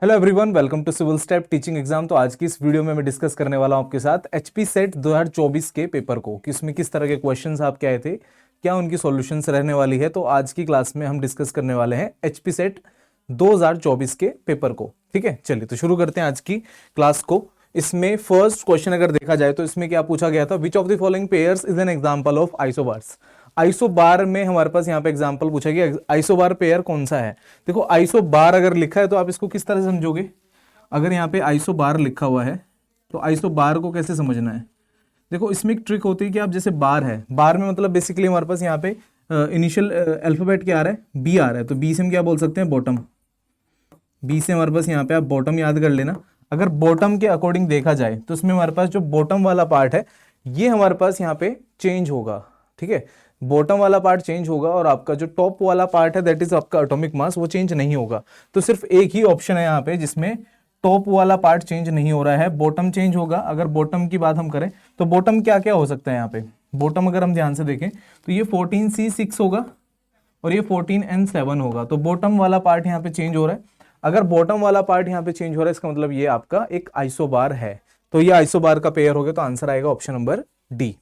Hello everyone, welcome to civil step teaching exam. तो आज की इस वीडियो में मैं डिस्कस करने वाला हूं आपके साथ एचपी सेट 2024 के पेपर को, किसमें किस तरह के क्वेश्चंस आपके आए थे, क्या उनकी सॉल्यूशंस रहने वाली है। तो आज की क्लास में हम डिस्कस करने वाले हैं एचपी सेट 2024 के पेपर को। ठीक है, चलिए तो शुरू करते हैं आज की क्लास को। इसमें फर्स्ट क्वेश्चन अगर देखा जाए तो इसमें क्या पूछा गया था, विच of the following pairs is an example of isobars. Isobar में हमारे पास यहाँ पे एग्जांपल पूछा गया, आइसोबार पेयर कौन सा है। देखो आइसोबार अगर लिखा है तो आप इसको किस तरह से समझोगे। अगर यहाँ पे आइसोबार लिखा हुआ है तो आइसोबार को कैसे समझना है। देखो इसमें एक ट्रिक होती है कि आप जैसे बार है, बार में मतलब बेसिकली हमारे पास यहाँ पे इनिशियल अल्फाबेट क्या आ रहा है, बी आ रहा है, तो बी से हम क्या बोल सकते हैं, बॉटम। बी से हमारे पास यहाँ पे आप बॉटम याद कर लेना। अगर बॉटम के अकॉर्डिंग देखा जाए तो इसमें हमारे पास जो बॉटम वाला पार्ट है ये हमारे पास यहाँ पे चेंज होगा। ठीक है, बॉटम वाला पार्ट चेंज होगा और आपका जो टॉप वाला पार्ट है दैट इज आपका एटॉमिक मास, वो चेंज नहीं होगा। तो सिर्फ एक ही ऑप्शन है यहाँ पे जिसमें टॉप वाला पार्ट चेंज नहीं हो रहा है, बॉटम चेंज होगा। अगर बॉटम की बात हम करें तो बॉटम क्या क्या हो सकता है यहाँ पे। बॉटम अगर हम ध्यान से देखें तो ये 14C6 होगा और ये 14N7 होगा। तो बॉटम वाला पार्ट यहाँ पे चेंज हो रहा है। अगर बॉटम वाला पार्ट यहाँ पे चेंज हो रहा है इसका मतलब ये आपका एक आइसोबार है। तो ये आइसोबार का पेयर हो गया, तो आंसर आएगा ऑप्शन नंबर डी।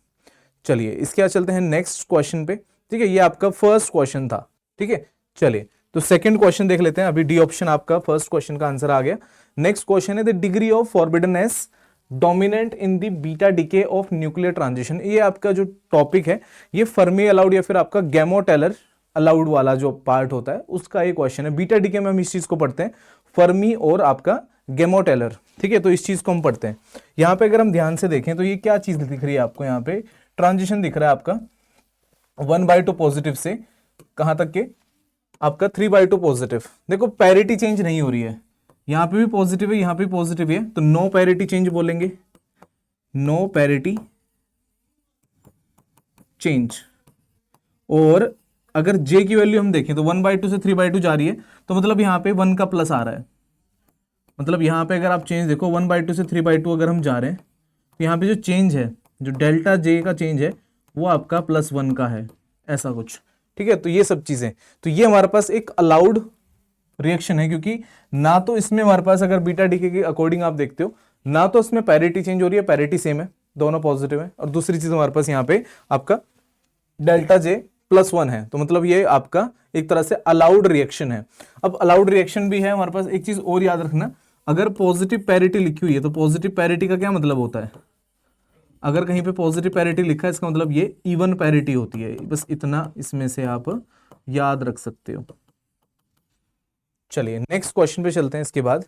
चलिए इसके बाद चलते हैं नेक्स्ट क्वेश्चन पे। ठीक है, ये आपका फर्स्ट क्वेश्चन था। ठीक है, चलिए तो सेकंड क्वेश्चन देख लेते हैं। अभी डी ऑप्शन आपका फर्स्ट क्वेश्चन का आंसर आ गया। नेक्स्ट क्वेश्चन है the degree of forbiddenness dominant in the beta decay of nuclear transition. ये आपका जो टॉपिक है ये फर्मी अलाउड या फिर आपका गैमो टेलर अलाउड वाला जो पार्ट होता है उसका ये क्वेश्चन है। बीटा डीके में हम इस चीज को पढ़ते हैं, फर्मी और आपका गैमो टेलर। ठीक है, तो इस चीज को हम पढ़ते हैं। यहाँ पे अगर हम ध्यान से देखें तो ये क्या चीज दिख रही है आपको, यहाँ पे ट्रांजिशन दिख रहा है आपका 1/2 पॉजिटिव से कहां तक के, आपका 3/2 पॉजिटिव। देखो पैरिटी चेंज नहीं हो रही है, यहां पे भी पॉजिटिव है, यहां पे पॉजिटिव है, तो नो पैरिटी चेंज बोलेंगे, नो पैरिटी चेंज। और अगर जे की वैल्यू हम देखें तो 1/2 से 3/2 जा रही है, तो मतलब यहां पे 1 का प्लस आ रहा है। मतलब यहां पे अगर आप चेंज देखो 1/2 से 3/2 अगर हम जा रहे हैं तो यहाँ पे जो चेंज है, जो डेल्टा जे का चेंज है वो आपका +1 का है, ऐसा कुछ। ठीक है, तो ये सब चीजें, तो ये हमारे पास एक अलाउड रिएक्शन है, क्योंकि ना तो इसमें हमारे पास अगर बीटा डीके के अकॉर्डिंग आप देखते हो ना तो इसमें पैरिटी चेंज हो रही है, पैरिटी सेम है, दोनों पॉजिटिव है। और दूसरी चीज हमारे पास यहाँ पे आपका डेल्टा जे +1 है, तो मतलब ये आपका एक तरह से अलाउड रिएक्शन है। अब अलाउड रिएक्शन भी है हमारे पास। एक चीज और याद रखना, अगर पॉजिटिव पैरिटी लिखी हुई है तो पॉजिटिव पैरिटी का क्या मतलब होता है। अगर कहीं पे पॉजिटिव पैरिटी लिखा है इसका मतलब ये इवन पैरिटी होती है। बस इतना इसमें से आप याद रख सकते हो। चलिए नेक्स्ट क्वेश्चन पे चलते हैं। इसके बाद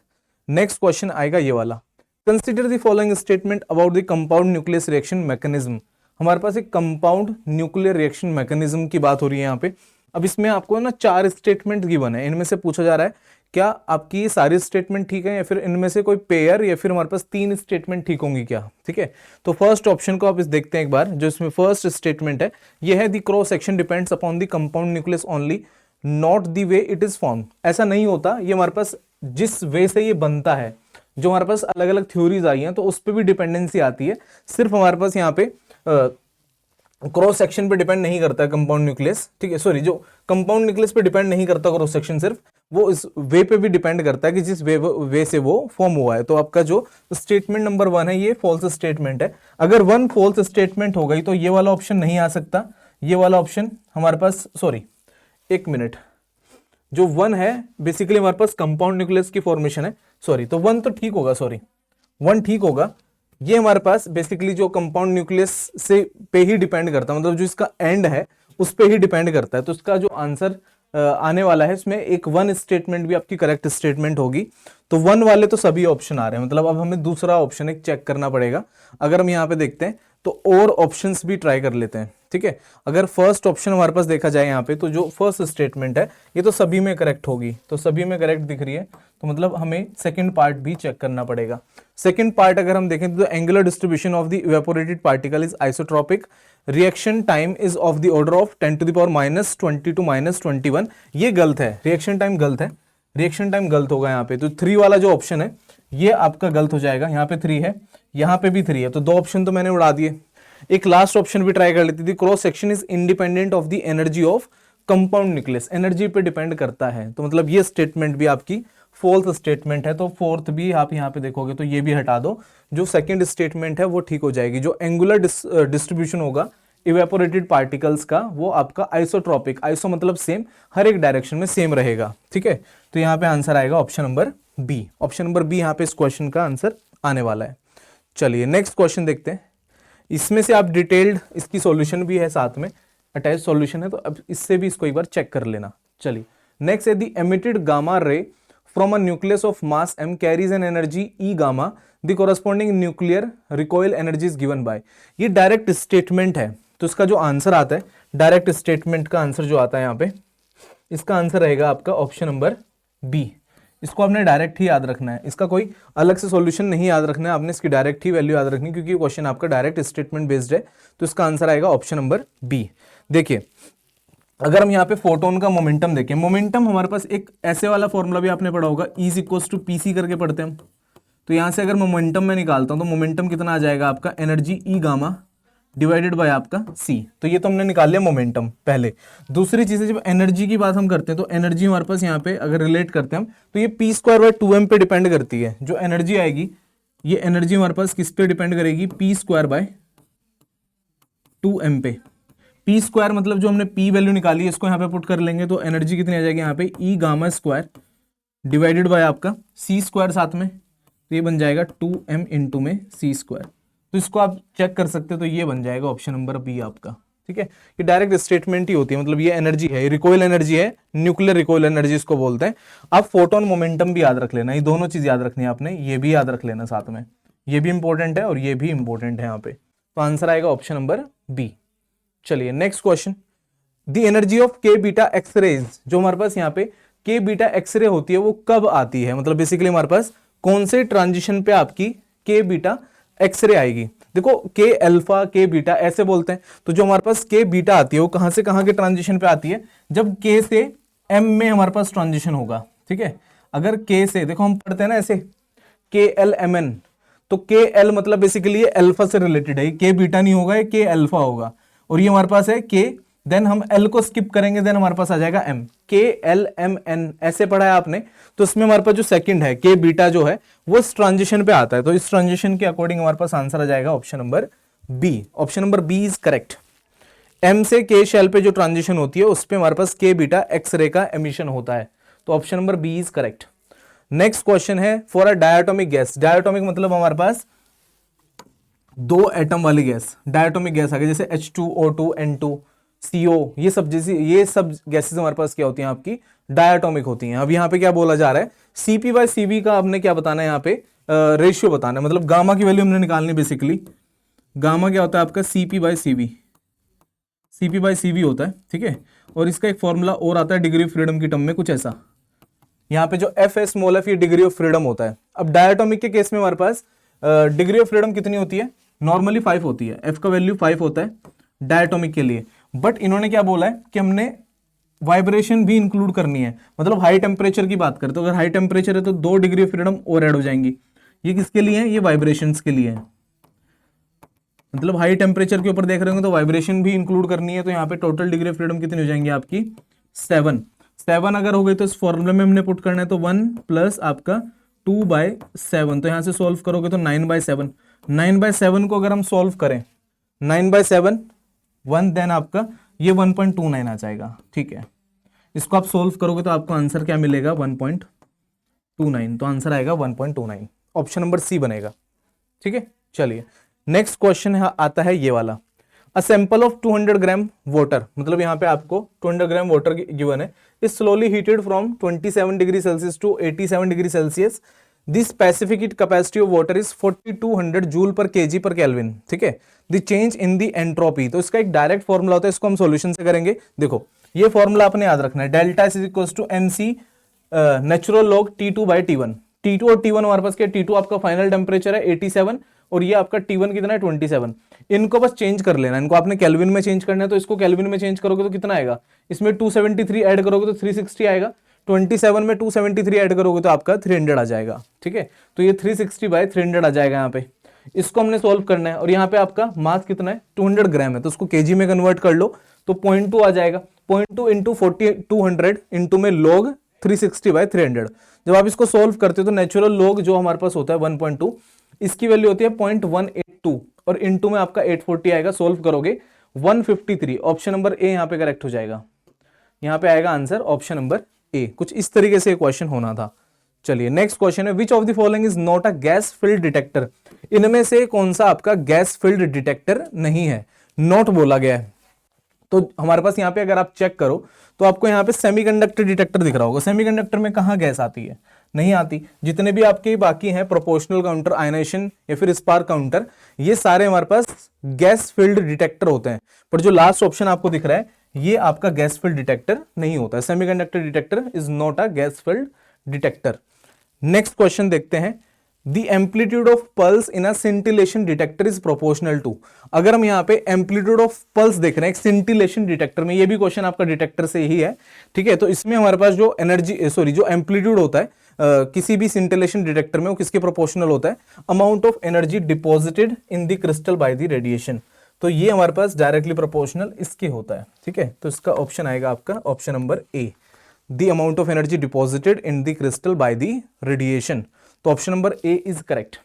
नेक्स्ट क्वेश्चन आएगा ये वाला, consider the following statement about the compound nucleus reaction mechanism. हमारे पास एक कंपाउंड न्यूक्लियर रिएक्शन मैकेनिज्म की बात हो रही है यहाँ पे। अब इसमें आपको ना 4 स्टेटमेंट गिवन है, इनमें से पूछा जा रहा है क्या आपकी ये सारी स्टेटमेंट ठीक है या फिर इनमें से कोई पेयर या फिर हमारे पास 3 स्टेटमेंट ठीक होंगी क्या। ठीक है, तो फर्स्ट ऑप्शन को आप इस देखते हैं एक बार। जो इसमें फर्स्ट स्टेटमेंट है ये है the cross section depends upon the compound nucleus only not the way it is form. ऐसा नहीं होता, ये हमारे पास जिस वे से ये बनता है, जो हमारे पास अलग अलग थ्योरीज आई हैं तो उस पर भी डिपेंडेंसी आती है। सिर्फ हमारे पास यहाँ पे क्रॉस सेक्शन पे डिपेंड नहीं करता है कंपाउंड न्यूक्लियस। ठीक है, सॉरी, जो कंपाउंड न्यूक्लियस पे डिपेंड नहीं करता क्रॉस सेक्शन, सिर्फ वो इस वे पे भी डिपेंड करता है कि जिस वे से वो फॉर्म हुआ है। तो आपका जो स्टेटमेंट नंबर 1 है ये फॉल्स स्टेटमेंट है। अगर 1 फॉल्स स्टेटमेंट हो गई तो ये वाला ऑप्शन नहीं आ सकता। ये वाला ऑप्शन हमारे पास, सॉरी एक मिनट, जो 1 है बेसिकली हमारे पास कंपाउंड न्यूक्लियस की फॉर्मेशन है। सॉरी, तो 1 तो ठीक होगा, सॉरी 1 ठीक होगा। ये हमारे पास बेसिकली जो कंपाउंड न्यूक्लियस से पे ही डिपेंड करता है, मतलब जो इसका एंड है उस पे ही डिपेंड करता है। तो इसका जो आंसर आने वाला है इसमें एक 1 स्टेटमेंट भी आपकी करेक्ट स्टेटमेंट होगी। तो 1 वाले तो सभी ऑप्शन आ रहे हैं, मतलब अब हमें दूसरा ऑप्शन एक चेक करना पड़ेगा। अगर हम यहाँ पे देखते हैं तो और ऑप्शंस भी ट्राई कर लेते हैं। ठीक है, अगर फर्स्ट ऑप्शन हमारे पास देखा जाए यहाँ पे तो जो फर्स्ट स्टेटमेंट है ये तो सभी में करेक्ट होगी, तो सभी में करेक्ट दिख रही है, तो मतलब हमें सेकंड पार्ट भी चेक करना पड़ेगा। सेकंड पार्ट अगर हम देखें तो angular distribution of the evaporated particle is isotropic, reaction time is of the order of 10 to the power -20 to -21। ये गलत है, रिएक्शन टाइम गलत है, रिएक्शन टाइम गलत होगा यहाँ पे। तो 3 वाला जो ऑप्शन है ये आपका गलत हो जाएगा। यहाँ पे 3 है, यहाँ पे भी 3 है, तो 2 ऑप्शन तो मैंने उड़ा दिए। एक लास्ट ऑप्शन भी ट्राई कर लेती थी, cross section is independent of the energy of compound nucleus, energy पे डिपेंड करता है। तो मतलब ये स्टेटमेंट भी आपकी फोर्थ स्टेटमेंट है, तो फोर्थ भी आप यहाँ पे देखोगे तो ये भी हटा दो, जो सेकंड स्टेटमेंट है वो ठीक हो जाएगी। जो एंगुलर डिस्ट्रीब्यूशन होगा इवेपोरेटेड पार्टिकल्स का, वो आपका आइसोट्रॉपिक, आइसो मतलब सेम, हर एक डायरेक्शन में सेम रहेगा, ठीक है। तो यहाँ पे आंसर आएगा option number B. Option number B यहाँ पे इस क्वेश्चन का आंसर आने वाला है। चलिए नेक्स्ट क्वेश्चन देखते हैं। इसमें से आप डिटेल्ड, इसकी सॉल्यूशन भी है साथ में, अटैच सॉल्यूशन है, तो अब इससे भी इसको एक बार चेक कर लेना। चलिए नेक्स्ट है the emitted gamma ray from a nucleus of mass m carries an energy E gamma, the corresponding nuclear recoil energy is given by. ये डायरेक्ट स्टेटमेंट है, तो इसका जो आंसर आता है, डायरेक्ट स्टेटमेंट का आंसर जो आता है यहाँ पे, इसका आंसर रहेगा आपका ऑप्शन नंबर बी। इसको आपने डायरेक्ट ही याद रखना है, इसका कोई अलग से सॉल्यूशन नहीं याद रखना है, आपने इसकी डायरेक्ट ही वैल्यू याद रखनी है, क्योंकि क्वेश्चन आपका डायरेक्ट स्टेटमेंट बेस्ड है। तो इसका आंसर आएगा ऑप्शन नंबर बी। देखिए अगर हम यहाँ पे फोटोन का मोमेंटम देखें, मोमेंटम हमारे पास एक ऐसे वाला फॉर्मूला भी आपने पढ़ा होगा, इज इक्वल्स टू पीसी करके पढ़ते हैं हम। तो यहाँ से अगर मोमेंटम में निकालता हूँ तो मोमेंटम कितना आ जाएगा आपका, energy E gamma divided by आपका सी। तो ये तो हमने निकाल लिया मोमेंटम पहले। दूसरी चीज है, जब एनर्जी की बात हम करते हैं तो एनर्जी हमारे पास यहाँ पे अगर रिलेट करते हैं हम, तो ये पी स्क्वायर बाय 2m पे डिपेंड करती है। जो एनर्जी आएगी, ये एनर्जी हमारे पास किस पे डिपेंड करेगी, पी स्क्वायर बाय 2m पे। पी स्क्वायर मतलब जो हमने पी वैल्यू निकाली है, इसको यहाँ पे पुट कर लेंगे तो एनर्जी कितनी आ जाएगी यहाँ पे, ई गामा स्क्वायर डिवाइडेड बाय आपका सी स्क्वायर साथ में, तो ये बन जाएगा 2m इंटू में सी स्क्वायर। तो इसको आप चेक कर सकते हो, तो ये बन जाएगा ऑप्शन नंबर बी आपका, ठीक है। ये डायरेक्ट स्टेटमेंट ही होती है, मतलब ये एनर्जी है, रिकॉइल एनर्जी है, न्यूक्लियर रिकॉइल एनर्जी इसको बोलते हैं। आप फोटोन मोमेंटम भी याद रख लेना, ये दोनों चीज याद रखनी है आपने, ये भी याद रख लेना साथ में, ये भी इंपॉर्टेंट है और ये भी इंपॉर्टेंट है यहाँ पे। तो आंसर आएगा ऑप्शन नंबर बी। चलिए next question, the energy of के बीटा एक्सरेज, जो हमारे पास यहाँ पे के बीटा एक्सरे होती है वो कब आती है, मतलब बेसिकली हमारे पास कौन से ट्रांजिशन पे आपकी के बीटा एक्सरे आएगी। देखो के अल्फा के बीटा ऐसे बोलते हैं, तो जो हमारे पास के बीटा आती है वो कहां से कहां के ट्रांजिशन पे आती है, जब के से एम में हमारे पास ट्रांजिशन होगा, ठीक है। अगर के से, देखो हम पढ़ते हैं ना ऐसे के एल एम एन, तो के एल मतलब बेसिकली ये अल्फा से रिलेटेड है, के बीटा नहीं होगा, ये के अल्फा होगा, और ये हमारे पास है के, देन हम एल को स्किप करेंगे, देन हमारे पास आ जाएगा एम, के एल एम एन ऐसे पढ़ा है आपने। तो इसमें हमारे पास जो सेकंड है के बीटा जो है वो इस ट्रांजिशन पे आता है, तो इस ट्रांजिशन के अकॉर्डिंग हमारे पास आंसर आ जाएगा option number B. Option number B is correct. M से के शेल पे जो ट्रांजिशन होती है उस पे हमारे पास के बीटा एक्सरे का एमिशन होता है, तो option number B is correct. Next question है, for a diatomic gas, diatomic मतलब हमारे पास दो एटम वाली गैस, डायटोमिक गैस आ गई, जैसे H2O2 N2 CO, ये सब गैसेस हमारे पास क्या होती हैं आपकी, डायटोमिक होती हैं। अब यहाँ पे क्या बोला जा रहा है, CP/CV का हमने क्या बताना है यहाँ पे, रेशियो बताना है, मतलब गामा की वैल्यू हमने निकालनी बेसिकली। गामा क्या होता है आपका, CP/CV, CP/CV होता है, ठीक है। और इसका एक फॉर्मूला और आता है डिग्री ऑफ फ्रीडम की टर्म में, कुछ ऐसा। यहाँ पे जो एफ एस स्मॉल एफ, ये डिग्री ऑफ फ्रीडम होता है। अब डायटोमिक के केस में हमारे पास डिग्री ऑफ फ्रीडम कितनी होती है, नॉर्मली 5 होती है, एफ का वैल्यू 5 होता है डायटोमिक के लिए। बट इन्होंने क्या बोला है कि हमने वाइब्रेशन भी इंक्लूड करनी है, मतलब हाई टेम्परेचर की बात करते, तो अगर हाई टेम्परेचर है तो 2 डिग्री ऑफ फ्रीडम और ऐड हो जाएंगी। ये किसके लिए है, ये वाइब्रेशंस के लिए है, मतलब हाई टेम्परेचर के ऊपर देख रहे होंगे तो वाइब्रेशन भी इंक्लूड करनी है। तो यहाँ पे टोटल डिग्री ऑफ फ्रीडम कितनी हो जाएंगी आपकी, 7 अगर हो गई तो इस फॉर्मूले में हमने पुट करना है, तो 1 प्लस आपका 2/7, तो यहाँ से सॉल्व करोगे तो 9/7, 9/7 को अगर हम सॉल्व करें, 9/7 1, देन आपका ये 1.29 आ जाएगा, ठीक है। इसको आप सॉल्व करोगे तो आपको आंसर क्या मिलेगा, 1.29, तो आंसर आएगा 1.29, ऑप्शन नंबर सी बनेगा, ठीक है। चलिए नेक्स्ट क्वेश्चन आता है ये वाला, a sample of 200 gram water, मतलब यहाँ पे आपको 200 ग्राम वाटर गिवन है, is slowly heated from 27 degree Celsius to 87 degree Celsius, this specific heat capacity of water is 4200 joule per KG per kelvin, ठीक है। The change in the entropy, तो इसका एक डायरेक्ट फॉर्मूला होता है, इसको हम सॉल्यूशन से करेंगे। देखो ये फॉर्मूला आपने याद रखना है, delta is equals to NC natural log T2/T1, T2 और T1 हमारे पास क्या, T2 आपका फाइनल टेम्परेचर है 87 और ये आपका T1 कितना है 27, इनको बस चेंज कर लेना, इनको आपने केल्विन में चेंज करना है, तो इसको केल्विन में चेंज करोगे तो कितना आएगा, इसमें 273 ऐड करोगे तो 360 आएगा, 27 में 273 ऐड करोगे तो आपका 300 आ जाएगा, ठीक है। तो ये 360/300 आ जाएगा यहाँ पे, इसको हमने सोल्व करना है। और यहाँ पे आपका मास कितना है, 200 ग्राम है, तो उसको केजी में कन्वर्ट कर लो तो 0.2 आ जाएगा, 0.2 इंटू 4200 इंटू में log 360/300। जब आप इसको सोल्व करते हो तो नेचुरल लॉग जो हमारे पास होता है 1.2, इसकी वैल्यू होती है 0.182 और इनटू में आपका 840 आएगा। सोल्व करोगे 153। ऑप्शन नंबर ए यहाँ पे करेक्ट हो जाएगा। यहाँ पे आएगा आंसर ऑप्शन नंबर ए। कुछ इस तरीके से क्वेश्चन होना था। चलिए नेक्स्ट क्वेश्चन है, विच of the following is not a gas filled detector. इनमें से कौन सा आपका गैस फिल्ड डिटेक्टर नहीं है, नॉट बोला गया है। तो हमारे पास यहाँ पे अगर आप चेक करो तो आपको यहाँ पे सेमीकंडक्टर डिटेक्टर दिख रहा होगा। सेमीकंडक्टर में कहाँ गैस आती है, नहीं आती। जितने भी आपके बाकी हैं प्रोपोर्शनल काउंटर, आयनाइजेशन या फिर स्पार्क काउंटर, ये सारे हमारे पास गैस फील्ड डिटेक्टर होते हैं। पर जो लास्ट ऑप्शन आपको दिख रहा है ये आपका गैस फील्ड डिटेक्टर नहीं होता है। Semiconductor detector is not a gas field detector. Next question देखते हैं, the amplitude of pulse in a scintillation detector is proportional to. अगर हम यहाँ पे एम्पलीट्यूड ऑफ पल्स देख रहे हैं सिंटिलेशन डिटेक्टर में, ये भी क्वेश्चन आपका डिटेक्टर से ही है, ठीक है। तो इसमें हमारे पास जो एनर्जी जो एम्पलीट्यूड होता है किसी भी सिंटिलेशन डिटेक्टर में, वो किसके प्रोपोर्शनल होता है, amount of energy deposited in the crystal by the radiation. तो ये हमारे पास डायरेक्टली प्रोपोर्शनल इसके होता है, ठीक है। तो इसका ऑप्शन आएगा आपका option number A, the amount of energy deposited in the crystal by the radiation. तो option number A is correct,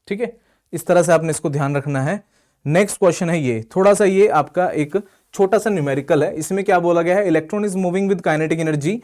ठीक है। इस तरह से आपने इसको ध्यान रखना है। नेक्स्ट क्वेश्चन है ये, थोड़ा सा ये आपका एक छोटा सा न्यूमेरिकल है। इसमें क्या बोला गया है, electron is moving with kinetic energy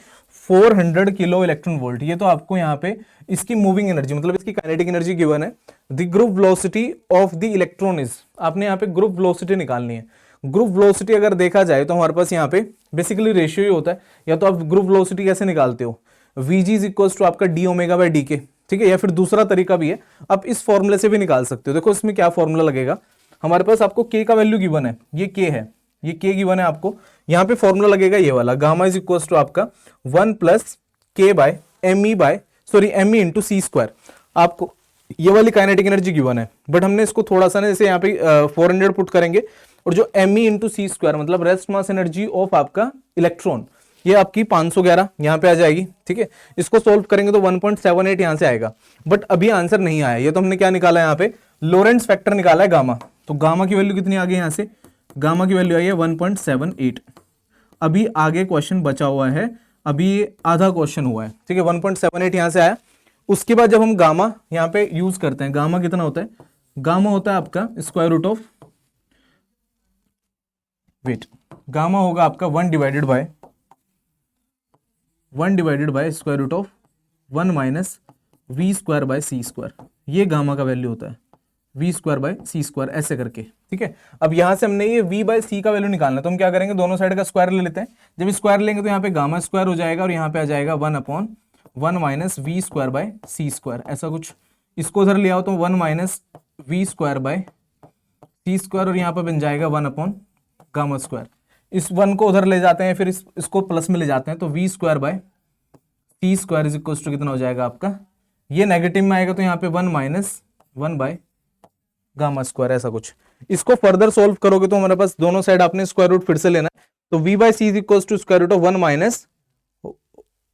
400 kilo electron volt. ये तो आपको यहाँ पे इसकी मूविंग एनर्जी मतलब इसकी काइनेटिक एनर्जी गिवन है। The group velocity of the electron is, आपने यहाँ पे ग्रुप वेलोसिटी निकालनी है। ग्रुप वेलोसिटी अगर देखा जाए तो हमारे पास यहाँ पे बेसिकली रेशियो ही होता है। या तो आप ग्रुप वेलोसिटी कैसे निकालते हो, Vg इज इक्वल टू आपका डी ओमेगा बाई डी के, ठीक है। या फिर दूसरा तरीका भी है, आप इस फॉर्मूले से भी निकाल सकते हो। देखो इसमें क्या फॉर्मूला लगेगा, हमारे पास आपको के का वैल्यू गिवन है, ये के है, ये के गिवन है आपको। यहाँ पे फॉर्मूला लगेगा ये वाला, गामा इज इक्वल टू आपका 1 प्लस के बाय एम ई इंटू सी स्क्वायर। आपको ये वाली काइनेटिक एनर्जी गिवन है, बट हमने इसको थोड़ा सा ना जैसे यहाँ पे 400 पुट करेंगे और जो एम ई इंटू सी स्क्वायर मतलब रेस्ट मास एनर्जी ऑफ आपका इलेक्ट्रॉन, ये आपकी 511 यहाँ पे आ जाएगी, ठीक है। इसको सोल्व करेंगे तो 1.78 यहाँ से आएगा, बट अभी आंसर नहीं आया। ये तो हमने क्या निकाला है यहाँ पे, लोरेंट्स फैक्टर निकाला है गामा। तो गामा की वैल्यू कितनी आ गई यहाँ से, गामा की वैल्यू आई है 1.78। अभी आगे क्वेश्चन बचा हुआ है, अभी आधा क्वेश्चन हुआ है, ठीक है। 1.78 यहाँ से आया। उसके बाद जब हम गामा यहाँ पे यूज करते हैं, गामा कितना होता है, गामा होता है आपका square root of, wait, gamma होगा आपका 1 divided by square root of 1 minus V square by C square. ये गामा का वैल्यू होता है, V square by C square ऐसे करके, ठीक है। अब यहां से हमने ये वी बाय सी का वैल्यू निकालना है, तो हम क्या करेंगे, दोनों साइड का स्क्वायर ले लेते हैं। जब स्क्वायर लेंगे तो यहाँ पे गामा स्क्वायर हो जाएगा और यहाँ पे आ जाएगा 1/1 minus V square by C square, ऐसा कुछ। इसको उधर ले आओ तो 1 minus V square by C square और यहाँ पे बन जाएगा 1 गामा स्क्वायर। इस 1 को उधर ले जाते हैं, फिर इसको प्लस में ले जाते हैं, तो V square by C square is equal to कितना हो जाएगा आपका, ये नेगेटिव में आएगा तो यहाँ पे 1 माइनस 1 बाय गामा स्क्वायर, ऐसा कुछ। इसको फर्दर सोल्व करोगे तो हमारे पास दोनों साइड आपने स्क्वायर रूट फिर से लेना है, तो V by C is equal to square root of 1 minus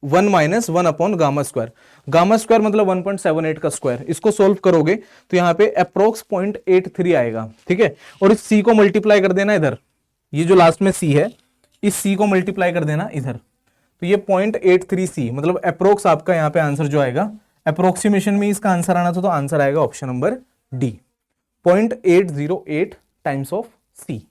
1 upon gamma square. Gamma square मतलब 1.78 का स्क्वायर। इसको सोल्व करोगे तो यहाँ पे अप्रोक्स 0.83 आएगा, ठीक है। और इस सी को मल्टीप्लाई कर देना इधर, ये जो लास्ट में सी है, इस सी को मल्टीप्लाई कर देना इधर, तो ये 0.83 सी मतलब अप्रोक्स आपका यहाँ पे आंसर जो आएगा, अप्रोक्सीमेशन में इसका आंसर आना था, तो आंसर आएगा option number D, 0.808 times of C.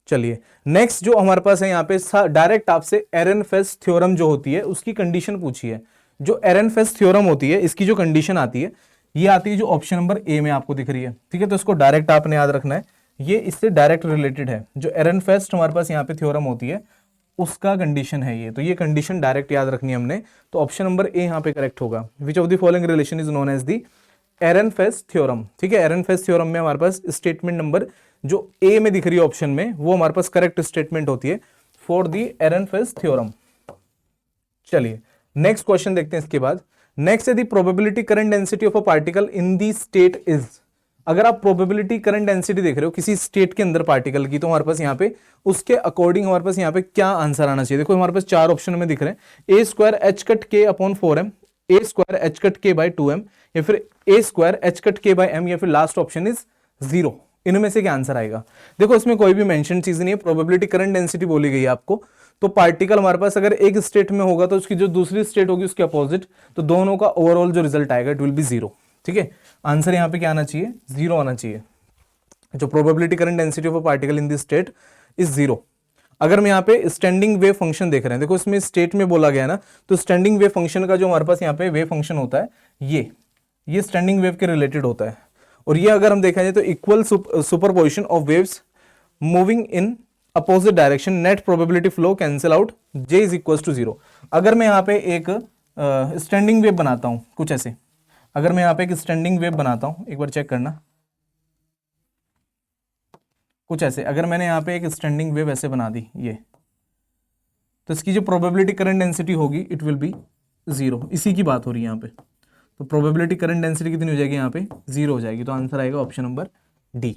चलिए नेक्स्ट जो हमारे पास है यहाँ पे डायरेक्ट आपसे एरनफेस्ट थ्योरम जो होती है उसकी कंडीशन पूछी है। जो एरनफेस्ट थ्योरम होती है इसकी जो कंडीशन आती है, ये आती है जो ऑप्शन नंबर ए में आपको दिख रही है, ठीक है। तो इसको डायरेक्ट आपने याद रखना है, ये इससे डायरेक्ट रिलेटेड है। जो एरनफेस्ट हमारे पास यहाँ पे थ्योरम होती है उसका कंडीशन है ये, तो ये कंडीशन डायरेक्ट याद रखनी है हमने। तो ऑप्शन नंबर ए यहाँ पे करेक्ट होगा। Which of the following relation is known as the Ehrenfest theorem, ठीक है। एरनफेस्ट थ्योरम में हमारे पास स्टेटमेंट नंबर जो ए में दिख रही है ऑप्शन में, वो हमारे पास करेक्ट स्टेटमेंट होती है फॉर दी एरनफेस्ट थ्योरम। चलिए नेक्स्ट क्वेश्चन देखते हैं इसके बाद। नेक्स्ट है the probability current density of a particle in the state is. अगर आप प्रोबेबिलिटी करंट डेंसिटी देख रहे हो किसी स्टेट के अंदर पार्टिकल की, तो हमारे पास यहाँ पे उसके अकॉर्डिंग हमारे पास यहाँ पे क्या आंसर आना चाहिए। देखो हमारे पास 4 ऑप्शन में दिख रहे हैं, ए स्क्वायर एच कट के अपॉन 4m, ए स्क्वायर एच कट के बाय 2m, या फिर ए स्क्वायर एच कट के बाय m, या फिर लास्ट ऑप्शन इज 0। इनमें से क्या आंसर आएगा। देखो इसमें कोई भी मेंशन चीज नहीं है, प्रोबेबिलिटी करंट डेंसिटी बोली गई है आपको, तो पार्टिकल हमारे पास अगर एक स्टेट में होगा तो उसकी जो दूसरी स्टेट होगी उसके अपोजिट, तो दोनों का ओवरऑल जो रिजल्ट आएगा इट विल बी जीरो। ठीक है, आंसर यहाँ पे क्या आना चाहिए, जीरो आना चाहिए। जो probability current density of a particle in this state is zero. अगर मैं यहाँ पे स्टैंडिंग वेव फंक्शन देख रहे हैं, देखो इसमें स्टेट में बोला गया ना, तो स्टैंडिंग वेव फंक्शन का जो हमारे पास यहाँ पे वेव फंक्शन होता है ये स्टैंडिंग वेव के रिलेटेड होता है। और ये अगर हम देखा जाए तो equal superposition of waves moving in opposite direction, net probability flow cancel out, J is equal to zero. अगर मैं यहाँ पे एक स्टैंडिंग वेव बनाता हूँ कुछ ऐसे, अगर मैं यहाँ पे एक स्टैंडिंग वेव बनाता हूँ, एक बार चेक करना, कुछ ऐसे अगर मैंने यहाँ पे एक स्टैंडिंग वेव ऐसे बना दी ये, तो इसकी जो प्रोबेबिलिटी करंट डेंसिटी होगी इट विल बी जीरो। इसी की बात हो रही है यहाँ पे, तो प्रोबेबिलिटी करंट डेंसिटी कितनी हो जाएगी यहाँ पे, जीरो हो जाएगी। तो आंसर आएगा option number D.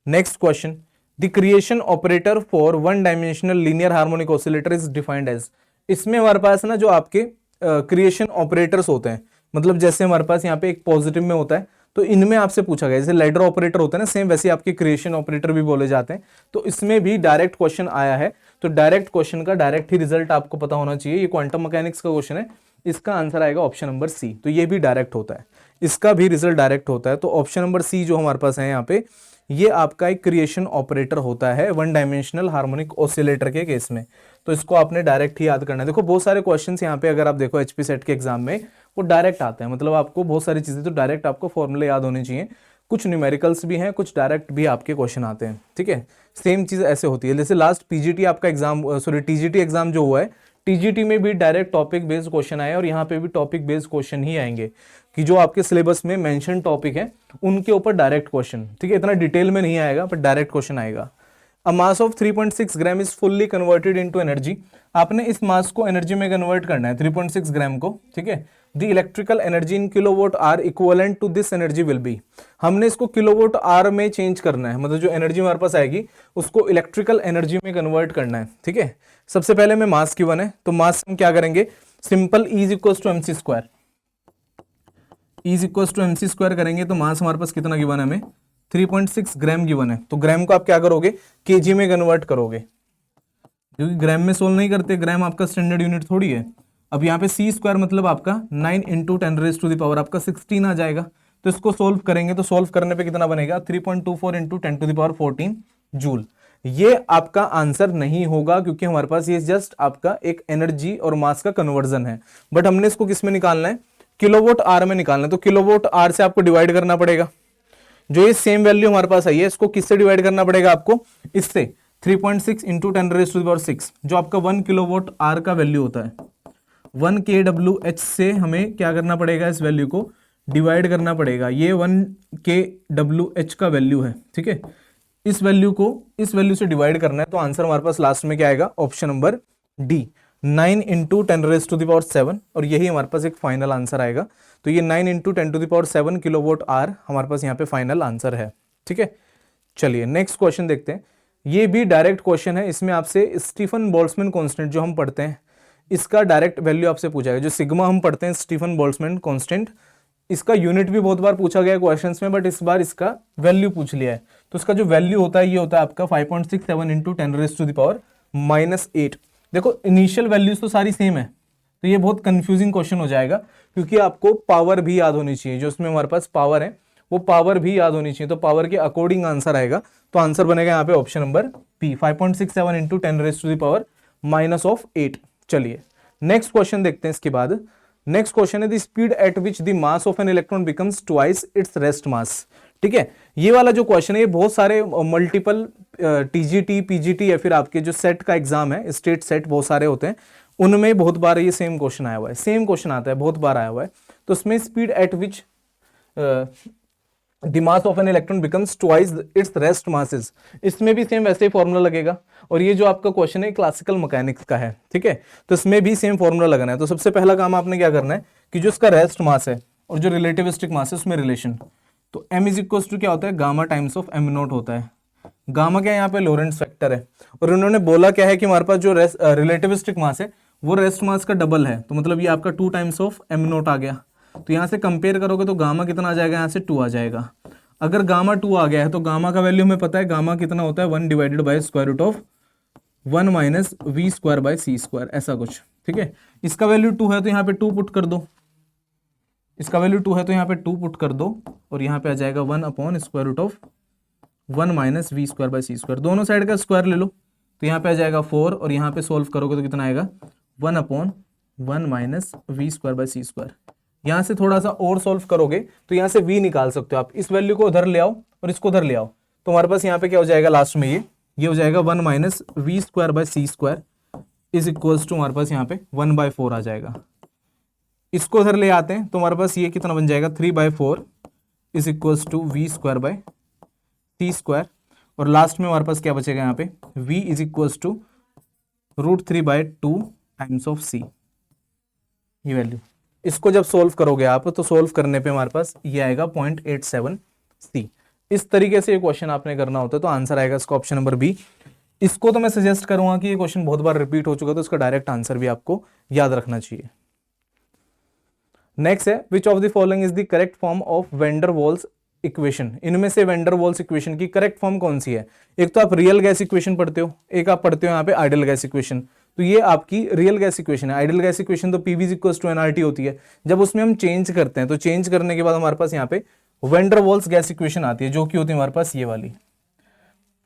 Next question, the creation operator for one dimensional linear harmonic oscillator is defined as. इसमें हमारे पास ना जो आपके क्रिएशन ऑपरेटर्स होते हैं, मतलब जैसे हमारे पास यहाँ पे एक पॉजिटिव में होता है, तो इनमें आपसे पूछा गया, जैसे लैडर ऑपरेटर होता है ना, सेम वैसे आपके क्रिएशन ऑपरेटर भी बोले जाते हैं। तो इसमें भी डायरेक्ट क्वेश्चन आया है, तो डायरेक्ट क्वेश्चन का डायरेक्ट ही रिजल्ट आपको पता होना चाहिए। ये क्वांटम मैकेनिक्स का क्वेश्चन है, इसका आंसर आएगा ऑप्शन नंबर सी। तो ये भी डायरेक्ट होता है, इसका भी रिजल्ट डायरेक्ट होता है। तो ऑप्शन नंबर सी जो हमारे पास है यहाँ पे, ये आपका एक क्रिएशन ऑपरेटर होता है वन डायमेंशनल हार्मोनिक ऑसिलेटर के केस में। तो इसको आपने डायरेक्ट ही याद करना है। देखो बहुत सारे क्वेश्चंस यहाँ पे अगर आप देखो एचपी सेट के एग्जाम में वो डायरेक्ट आते हैं, मतलब आपको बहुत सारी चीजें तो डायरेक्ट आपको फॉर्मूले याद होने चाहिए। कुछ न्यूमेरिकल्स भी हैं, कुछ डायरेक्ट भी आपके क्वेश्चन आते हैं। ठीक है, सेम चीज ऐसे होती है। जैसे लास्ट पीजीटी आपका एग्जाम, सॉरी टीजीटी एग्जाम जो हुआ है, टीजीटी में भी डायरेक्ट टॉपिक बेस्ड क्वेश्चन आए और यहाँ पे भी टॉपिक बेस्ड क्वेश्चन ही आएंगे कि जो आपके सिलेबस में मेंशन टॉपिक है उनके ऊपर डायरेक्ट क्वेश्चन। ठीक है, इतना डिटेल में नहीं आएगा पर डायरेक्ट क्वेश्चन आएगा। A mass of 3.6 gram is fully converted into energy. आपने इस मास को एनर्जी में कन्वर्ट करना है 3.6 ग्राम को। ठीक है, the electrical energy in kilowatt hour equivalent to this energy will be. हमने इसको किलोवाट आर में चेंज करना है, मतलब जो एनर्जी हमारे पास आएगी उसको इलेक्ट्रिकल एनर्जी में कन्वर्ट करना है। ठीक है, सबसे पहले में मास गिवन है, तो मास हम क्या करेंगे, simple E is equal to MC square, E is equal to MC square करेंगे तो मास हमारे पास कितना गिवन है, हमें 3.6 ग्राम गिवन है। तो ग्राम को आप क्या करोगे, केजी में कन्वर्ट करोगे, क्योंकि ग्राम में सोल्व नहीं करते, ग्राम आपका स्टैंडर्ड यूनिट थोड़ी है। अब यहाँ पे C स्क्वायर मतलब आपका 9 into 10 raise to the power आपका 16 आ जाएगा। तो इसको सोल्व करेंगे तो सोल्व करने पे कितना बनेगा, 3.24 into 10 to the power 14 joule. ये आपका आंसर नहीं होगा क्योंकि हमारे पास ये जस्ट आपका एक एनर्जी और मास का कन्वर्जन है, बट हमने इसको किस में निकालना है, किलोवाट आर में निकालना है। तो किलोवाट आर से आपको डिवाइड करना पड़ेगा। जो ये सेम वैल्यू हमारे पास आई है इसको किससे डिवाइड करना पड़ेगा आपको, इससे 3.6 into 10 raise to the power 6, जो आपका 1 किलोवाट आर का वैल्यू होता है। 1 kWh से हमें क्या करना पड़ेगा, इस वैल्यू को डिवाइड करना पड़ेगा। ये 1 kWh का वैल्यू है। ठीक है, इस वैल्यू को इस वैल्यू से डिवाइड करना है, तो आंसर हमारे पास लास्ट में क्या आएगा, option number D, 9 into 10 raise to the power 7, और यही हमारे पास एक फाइनल आंसर आएगा। तो ये 9 into 10 to the power 7 kilowatt hour हमारे पास यहाँ पे फाइनल आंसर है। ठीक है, चलिए नेक्स्ट क्वेश्चन देखते हैं। ये भी डायरेक्ट क्वेश्चन है, इसमें आपसे स्टीफन बोल्ट्जमैन कांस्टेंट जो हम पढ़ते हैं इसका डायरेक्ट वैल्यू आपसे पूछा गया। जो सिग्मा हम पढ़ते हैं स्टीफन बोल्ट्जमैन कांस्टेंट, इसका यूनिट भी बहुत बार पूछा गया है क्वेश्चंस में, बट इस बार इसका वैल्यू पूछ लिया है। तो इसका जो वैल्यू होता है ये होता है आपका 5.67 into 10 raise to the power -8। देखो इनिशियल वैल्यूज तो सारी सेम है, तो ये बहुत कंफ्यूजिंग क्वेश्चन हो जाएगा क्योंकि आपको पावर भी याद होनी चाहिए। जो उसमें हमारे पास पावर है वो पावर भी याद होनी चाहिए, तो पावर के अकॉर्डिंग आंसर आएगा। तो आंसर बनेगा यहाँ पे option number P, 5.67 into 10 raise to the power -8। चलिए नेक्स्ट क्वेश्चन देखते हैं। इसके बाद नेक्स्ट क्वेश्चन है the speed at which the mass of an electron becomes twice its rest mass. ठीक है, ये वाला जो क्वेश्चन है ये बहुत सारे मल्टीपल टीजीटी पीजीटी या फिर आपके जो सेट का एग्जाम है, स्टेट सेट बहुत सारे होते हैं, उनमें बहुत बार ये सेम क्वेश्चन आया हुआ है, सेम क्वेश्चन आता है, बहुत बार आया हुआ है। तो उसमें speed at which the mass of an electron becomes twice its rest masses, इसमें भी सेम वैसे ही फॉर्मूला लगेगा। और ये जो आपका क्वेश्चन है क्लासिकल मैकेनिक्स का है। ठीक है, तो इसमें भी सेम फॉर्मूला लगाना है। तो सबसे पहला काम आपने क्या करना है कि जो इसका रेस्ट मास है और जो रिलेटिविस्टिक मास है उसमें रिलेशन, तो m इज इक्वल टू क्या होता है, gamma times of m not होता है। गामा क्या है, यहाँ पे लोरेंट्ज फैक्टर है, और उन्होंने बोला क्या है कि हमारे पास जो रिलेटिविस्टिक मास है वो रेस्ट मास का डबल है, तो मतलब ये आपका 2 टाइम्स ऑफ m नॉट आ गया। तो यहाँ से कंपेयर करोगे तो गामा कितना आ जाएगा, यहाँ से 2 आ जाएगा। अगर गामा 2 आ गया है तो गामा का वैल्यू हमें पता है, गामा कितना होता है 1 divided by square root of 1 minus V square by C square, ऐसा कुछ। ठीक है, इसका वैल्यू 2 है तो यहाँ पे 2 पुट कर दो, इसका वैल्यू 2 है तो यहाँ पे 2 पुट कर दो, और यहाँ पे आ जाएगा 1 upon square root of 1 minus V square by C square. दोनों साइड का स्क्वायर ले लो, तो यहाँ पे आ जाएगा 4, और यहाँ पे सोल्व करोगे तो कितना आएगा 1 upon 1 minus V square by C square. यहाँ से थोड़ा सा और सोल्व करोगे तो यहाँ से v निकाल सकते हो आप, इस वैल्यू को उधर ले आओ और इसको उधर ले आओ, तो हमारे पास यहाँ पे क्या हो जाएगा लास्ट में, ये हो जाएगा 1 minus V square by C square is equals to हमारे पास यहाँ पे 1/4 आ जाएगा। इसको उधर ले आते हैं तो हमारे पास ये कितना बन जाएगा 3/4 is equals to V square by C square, और लास्ट में हमारे पास क्या बचेगा यहाँ पे v is equals to √3/2 times of c, ये वैल्यू। इसको जब सोल्व करोगे आप तो सोल्व करने पे हमारे पास ये आएगा 0.87 c। इस तरीके से ये क्वेश्चन आपने करना होता है, तो आंसर आएगा इसका ऑप्शन नंबर बी। इसको तो मैं सजेस्ट करूंगा कि ये क्वेश्चन बहुत बार रिपीट हो चुका, तो इसका डायरेक्ट आंसर भी आपको याद रखना चाहिए। नेक्स्ट है विच of the following is the correct form of vendor walls equation. इनमें से वेंडर वॉल्स इक्वेशन की करेक्ट फॉर्म कौन सी है? एक तो आप रियल गैस इक्वेशन पढ़ते हो, एक आप पढ़ते हो यहाँ पे आइडियल गैस इक्वेशन। तो ये आपकी रियल गैस इक्वेशन है। आइडियल गैस इक्वेशन तो पीवी इक्वल्स टू एनआरटी होती है। जब उसमें हम चेंज करते हैं तो चेंज करने के बाद हमारे पास यहाँ पे वेंडर वॉल्स गैस इक्वेशन आती है, जो कि होती है हमारे पास ये वाली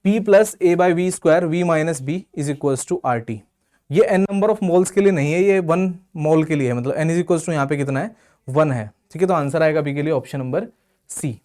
P plus A by V square V minus B is equals to R T. ये एन नंबर ऑफ मोल्स के लिए नहीं है, ये 1 मोल के लिए है, मतलब एन इज इक्वल्स टू यहाँ पे कितना है 1 है। ठीक है, तो आंसर आएगा बी के लिए ऑप्शन नंबर सी।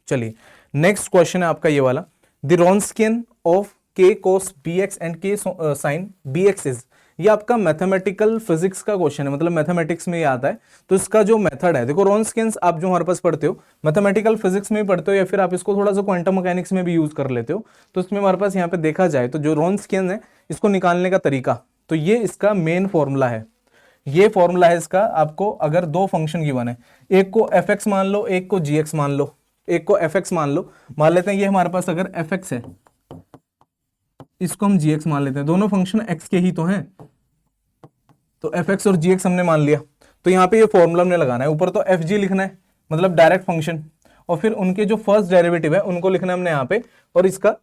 चलिए नेक्स्ट क्वेश्चन है आपका ये वाला, द रॉन्स्कियन ऑफ के कोस बी एक्स एंड के साइन बी एक्स इज। ये आपका मैथमेटिकल फिजिक्स का क्वेश्चन है, मतलब मैथमेटिक्स में ये आता है। तो इसका जो मेथड है, देखो रॉन्स्कियंस आप जो हमारे पास पढ़ते हो मैथमेटिकल फिजिक्स में भी पढ़ते हो, या फिर आप इसको थोड़ा सा क्वांटम मैकेनिक्स में भी यूज कर लेते हो। तो इसमें हमारे पास यहाँ पे देखा जाए तो जो रॉन्स्कियन है इसको निकालने का तरीका, तो ये इसका मेन फॉर्मूला है। ये फॉर्मूला है इसका, आपको अगर दो फंक्शन गिवन है, एक को एफ एक्स मान लो, एक को जी एक्स मान लो, एक को एफ एक्स मान लो, मान लेते हैं ये हमारे पास अगर एफ एक्स है, इसको हम जी एक्स मान लेते हैं, दोनों फंक्शन एक्स के ही तो हैं, तो एफ एक्स और जी एक्स हमने मान लिया। तो यहाँ पे ये फॉर्मूला हमने लगाना है, ऊपर तो एफ जी लिखना है मतलब डायरेक्ट फंक्शन, और फिर उनके जो फर्स्ट डेरिवेटिव है उनको लिखना है हमने यहाँ पे, और इसका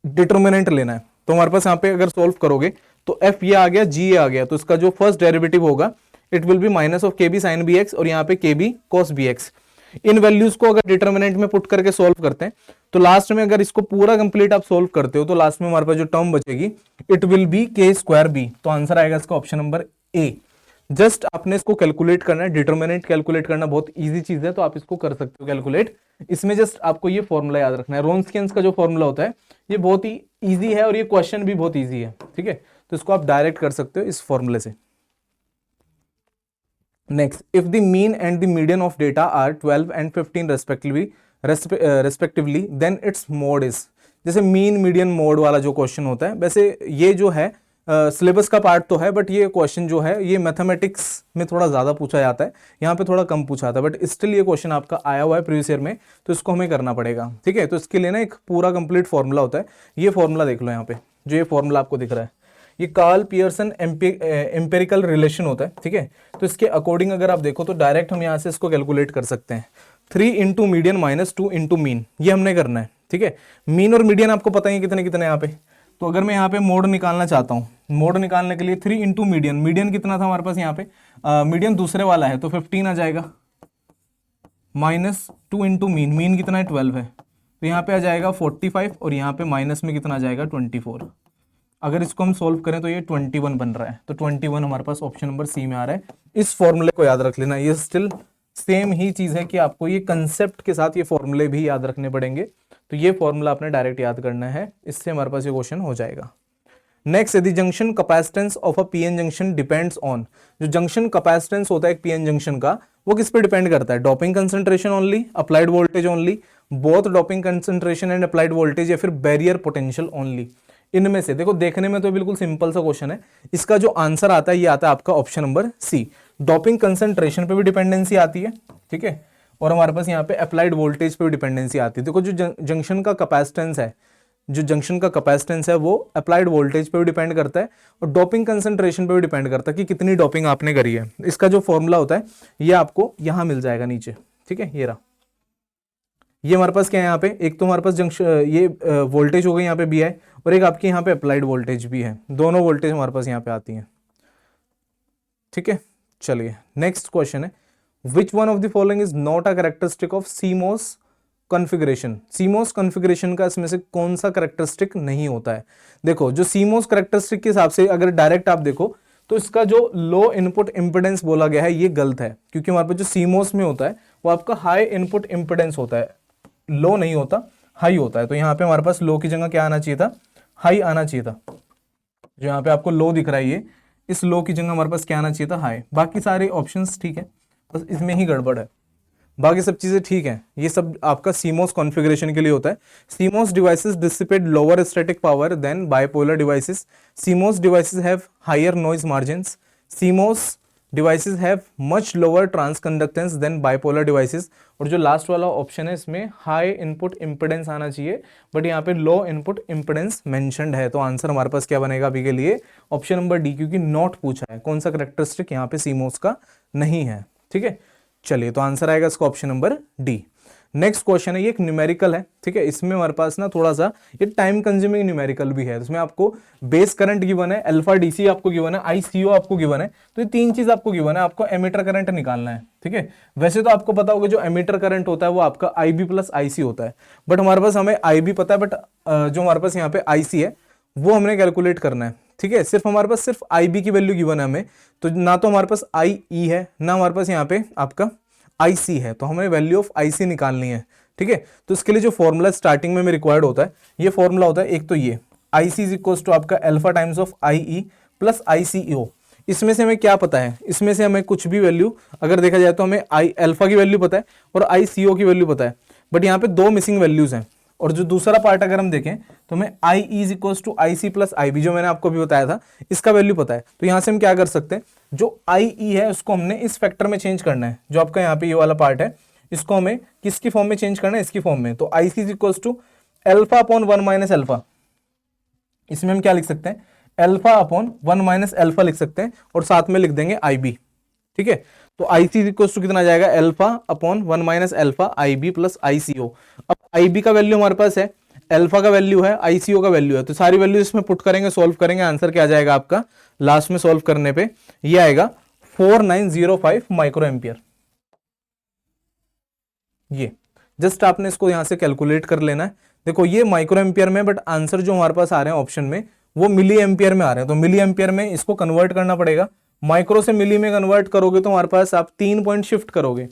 डिटर्मिनेंट लेना है। तो हमारे पास यहाँ पे अगर सोल्व करोगे तो एफ ये आ गया, जी ये आ गया, तो इसका जो फर्स्ट डेरिवेटिव होगा it will be minus of के बी साइन बी एक्स, और यहाँ पे के बी कॉस बी एक्स। इन वैल्यूज को अगर डिटर्मिनेंट में पुट करके सोल्व करते हैं तो लास्ट में अगर इसको पूरा कंप्लीट आप सोल्व करते हो तो लास्ट में हमारे पास जो टर्म बचेगी इट विल बी के स्क्वायर बी। तो आंसर आएगा इसका ऑप्शन नंबर ए। जस्ट आपने इसको कैलकुलेट करना है, डिटर्मिनेंट कैलकुलेट करना बहुत इजी चीज है, तो आप इसको कर सकते हो कैलकुलेट। इसमें जस्ट आपको ये फॉर्मूला याद रखना है, रॉन्स्कियन का जो फॉर्मूला होता है ये बहुत ही इजी है, और ये क्वेश्चन भी बहुत इजी है। ठीक है, तो इसको आप डायरेक्ट कर सकते हो इस फॉर्मूले से। Next, if the mean and the median of data are 12 and 15 respectively then its mode is. जैसे मीन मीडियन मोड वाला जो क्वेश्चन होता है, वैसे ये जो है सिलेबस का पार्ट तो है, बट ये क्वेश्चन जो है ये मैथमेटिक्स में थोड़ा ज़्यादा पूछा जाता है, यहाँ पे थोड़ा कम पूछा जाता है, बट स्टिल ये क्वेश्चन आपका आया हुआ है प्रीवियस ईयर में, तो इसको हमें करना पड़ेगा। ठीक है, तो इसके लिए ना एक पूरा कंप्लीट फॉर्मूला होता है। ये फॉर्मूला देख लो यहाँ पे, जो ये फॉर्मूला आपको दिख रहा है, ये कार्ल पियर्सन एम्पेरिकल रिलेशन होता है। ठीक है, तो इसके अकॉर्डिंग अगर आप देखो तो डायरेक्ट हम यहाँ से इसको कैलकुलेट कर सकते हैं। 3 into median minus 2 into mean, ये हमने करना है। ठीक है, मीन और मीडियन आपको पता ही कितने कितने यहाँ पे, तो अगर मैं यहाँ पे मोड निकालना चाहता हूँ, मोड निकालने के लिए 3 इंटू मीडियन, मीडियन कितना था हमारे पास यहाँ पे, मीडियन दूसरे वाला है तो 15 आ जाएगा, माइनस 2 इंटू मीन, मीन कितना है 12 है, तो यहाँ पे आ जाएगा 45, और यहाँ पे माइनस में कितना आ जाएगा 24। अगर इसको हम सोल्व करें तो ये 21 बन रहा है, तो 21 हमारे पास ऑप्शन नंबर सी में आ रहा है। इस फॉर्मूले को याद रख लेना, ये स्टिल सेम ही चीज है कि आपको ये कंसेप्ट के साथ ये फॉर्मूले भी याद रखने पड़ेंगे। तो ये फॉर्मूला आपने डायरेक्ट याद करना है, इससे हमारे पास ये क्वेश्चन हो जाएगा। नेक्स्ट, यदि junction capacitance of a PN junction depends on, जो जंक्शन कैपेसिटेंस होता है एक पीएन जंक्शन का, वो किस पे डिपेंड करता है? Doping concentration only, applied voltage only, both doping concentration and applied voltage, या फिर बैरियर पोटेंशियल ओनली। इनमें से देखो, देखने में तो बिल्कुल सिंपल सा क्वेश्चन है, इसका जो आंसर आता है ये आता है आपका option number C. Doping concentration पे भी डिपेंडेंसी आती है। ठीक है, और हमारे पास यहाँ पे अप्लाइड वोल्टेज पे भी डिपेंडेंसी आती है। देखो जो जंक्शन का कैपेसिटेंस है, जो जंक्शन का कैपेसिटेंस है वो अप्लाइड वोल्टेज पे भी डिपेंड करता है, और डोपिंग कंसंट्रेशन पे भी डिपेंड करता है कि कितनी डोपिंग आपने करी है। इसका जो फॉर्मूला होता है ये आपको यहाँ मिल जाएगा नीचे। ठीक है, ये रहा, ये हमारे पास क्या है यहाँ पे, एक तो हमारे पास जंक्शन ये वोल्टेज हो गई यहाँ पे बी आई, और एक आपकी यहाँ पे अप्लाइड वोल्टेज भी है, दोनों वोल्टेज हमारे पास यहाँ पे आती हैं। ठीक है, चलिए नेक्स्ट क्वेश्चन है, which one of the following is not a characteristic of CMOS configuration. CMOS configuration का इसमें से कौन सा कैरेक्टरिस्टिक नहीं होता है। देखो जो सीमोस कैरेक्टरिस्टिक के हिसाब से अगर डायरेक्ट आप देखो तो इसका जो लो इनपुट इंपेडेंस बोला गया है ये गलत है, क्योंकि हमारे पास जो सीमोस में होता है वो आपका हाई इनपुट इंपेडेंस होता है, लो नहीं होता, हाई होता है। तो यहाँ पे हमारे पास लो की जगह क्या आना चाहिए था, हाई आना चाहिए था। जो यहाँ पे आपको लो दिख रहा है ये, इस लो की जगह हमारे पास क्या आना चाहिए था, हाई। बाकी सारे ऑप्शंस ठीक है, बस इसमें ही गड़बड़ है, बाकी सब चीजें ठीक हैं। ये सब आपका सीमोस कॉन्फ़िगरेशन के लिए होता है। CMOS devices dissipate lower static power than bipolar devices. CMOS devices have higher noise margins. CMOS devices have much lower transconductance than bipolar devices. और जो लास्ट वाला ऑप्शन है इसमें हाई इनपुट इंपेडेंस आना चाहिए, बट यहाँ पे लो इनपुट इंपेडेंस मेंशन्ड है। तो आंसर हमारे पास क्या बनेगा अभी के लिए, ऑप्शन नंबर डी, क्योंकि नॉट पूछा है, कौन सा कैरेक्टरिस्टिक यहाँ पे सीमोस का नहीं है। ठीक है, चलिए तो आंसर आएगा इसका option number D. Next question है, ये एक न्यूमेरिकल है। ठीक है, इसमें हमारे पास ना थोड़ा सा ये टाइम कंज्यूमिंग न्यूमेरिकल भी है। इसमें आपको बेस करंट गिवन है, अल्फा डीसी आपको गिवन है, आईसीओ आपको गिवन है। तो ये तीन चीज आपको गिवन है, आपको एमीटर करंट निकालना है। ठीक है, वैसे तो आपको पता होगा जो एमीटर करंट होता है वो आपका आईबी प्लस आईसी होता है, बट हमारे पास हमें आईबी पता है, बट जो हमारे पास यहाँ पे आईसी है वो हमने कैलकुलेट करना है। ठीक है, सिर्फ हमारे पास सिर्फ आईबी की वैल्यू गिवन है हमें, तो ना तो हमारे पास आई ई है, ना हमारे पास यहाँ पे आपका आईसी है, तो हमें वैल्यू ऑफ आईसी निकालनी है। ठीक है, तो इसके लिए जो फॉर्मूला स्टार्टिंग में रिक्वायर्ड होता है, ये फॉर्मूला होता है एक तो ये आईसी इज इक्वल टू आपका alpha times of IE plus ICO. इसमें से हमें क्या पता है, इसमें से हमें कुछ भी वैल्यू अगर देखा जाए तो हमें आई अल्फा की वैल्यू पता है और आईसीओ की वैल्यू पता है, बट यहाँ पे दो मिसिंग वैल्यूज हैं। और जो दूसरा पार्ट अगर हम देखें तो हमें I is equal to I C plus I B, जो मैंने आपको भी बताया था, इसका वैल्यू पता है। तो यहां से हम क्या कर सकते हैं, जो आई ई है उसको हमने इस फैक्टर में चेंज करना है, जो आपका यहाँ पे ये वाला पार्ट है इसको हमें किसकी फॉर्म में चेंज करना है, इसकी फॉर्म में। तो I C is equal to alpha upon one minus alpha, इसमें हम क्या लिख सकते हैं, alpha upon one minus alpha लिख सकते हैं, और साथ में लिख देंगे आई बी। ठीक है, तो आई सी इक्वल टू कितना आ जाएगा, alpha upon one minus alpha I B plus I C O. अब आई बी का वैल्यू हमारे पास है, एल्फा का वैल्यू है, आईसीओ का वैल्यू है, तो सारी वैल्यू इसमें पुट करेंगे, सॉल्व करेंगे, आंसर क्या आ जाएगा आपका लास्ट में सॉल्व करने पे, ये आएगा 4905 माइक्रो एम्पियर। ये जस्ट आपने इसको यहां से कैलकुलेट कर लेना है। देखो ये माइक्रो एम्पियर में, बट आंसर जो हमारे पास आ रहे हैं ऑप्शन में वो मिली एम्पियर में आ रहे हैं, तो मिली एम्पियर में इसको कन्वर्ट करना पड़ेगा। माइक्रो से मिली में कन्वर्ट करोगे तो हमारे पास आप 3 पॉइंट शिफ्ट करोगे,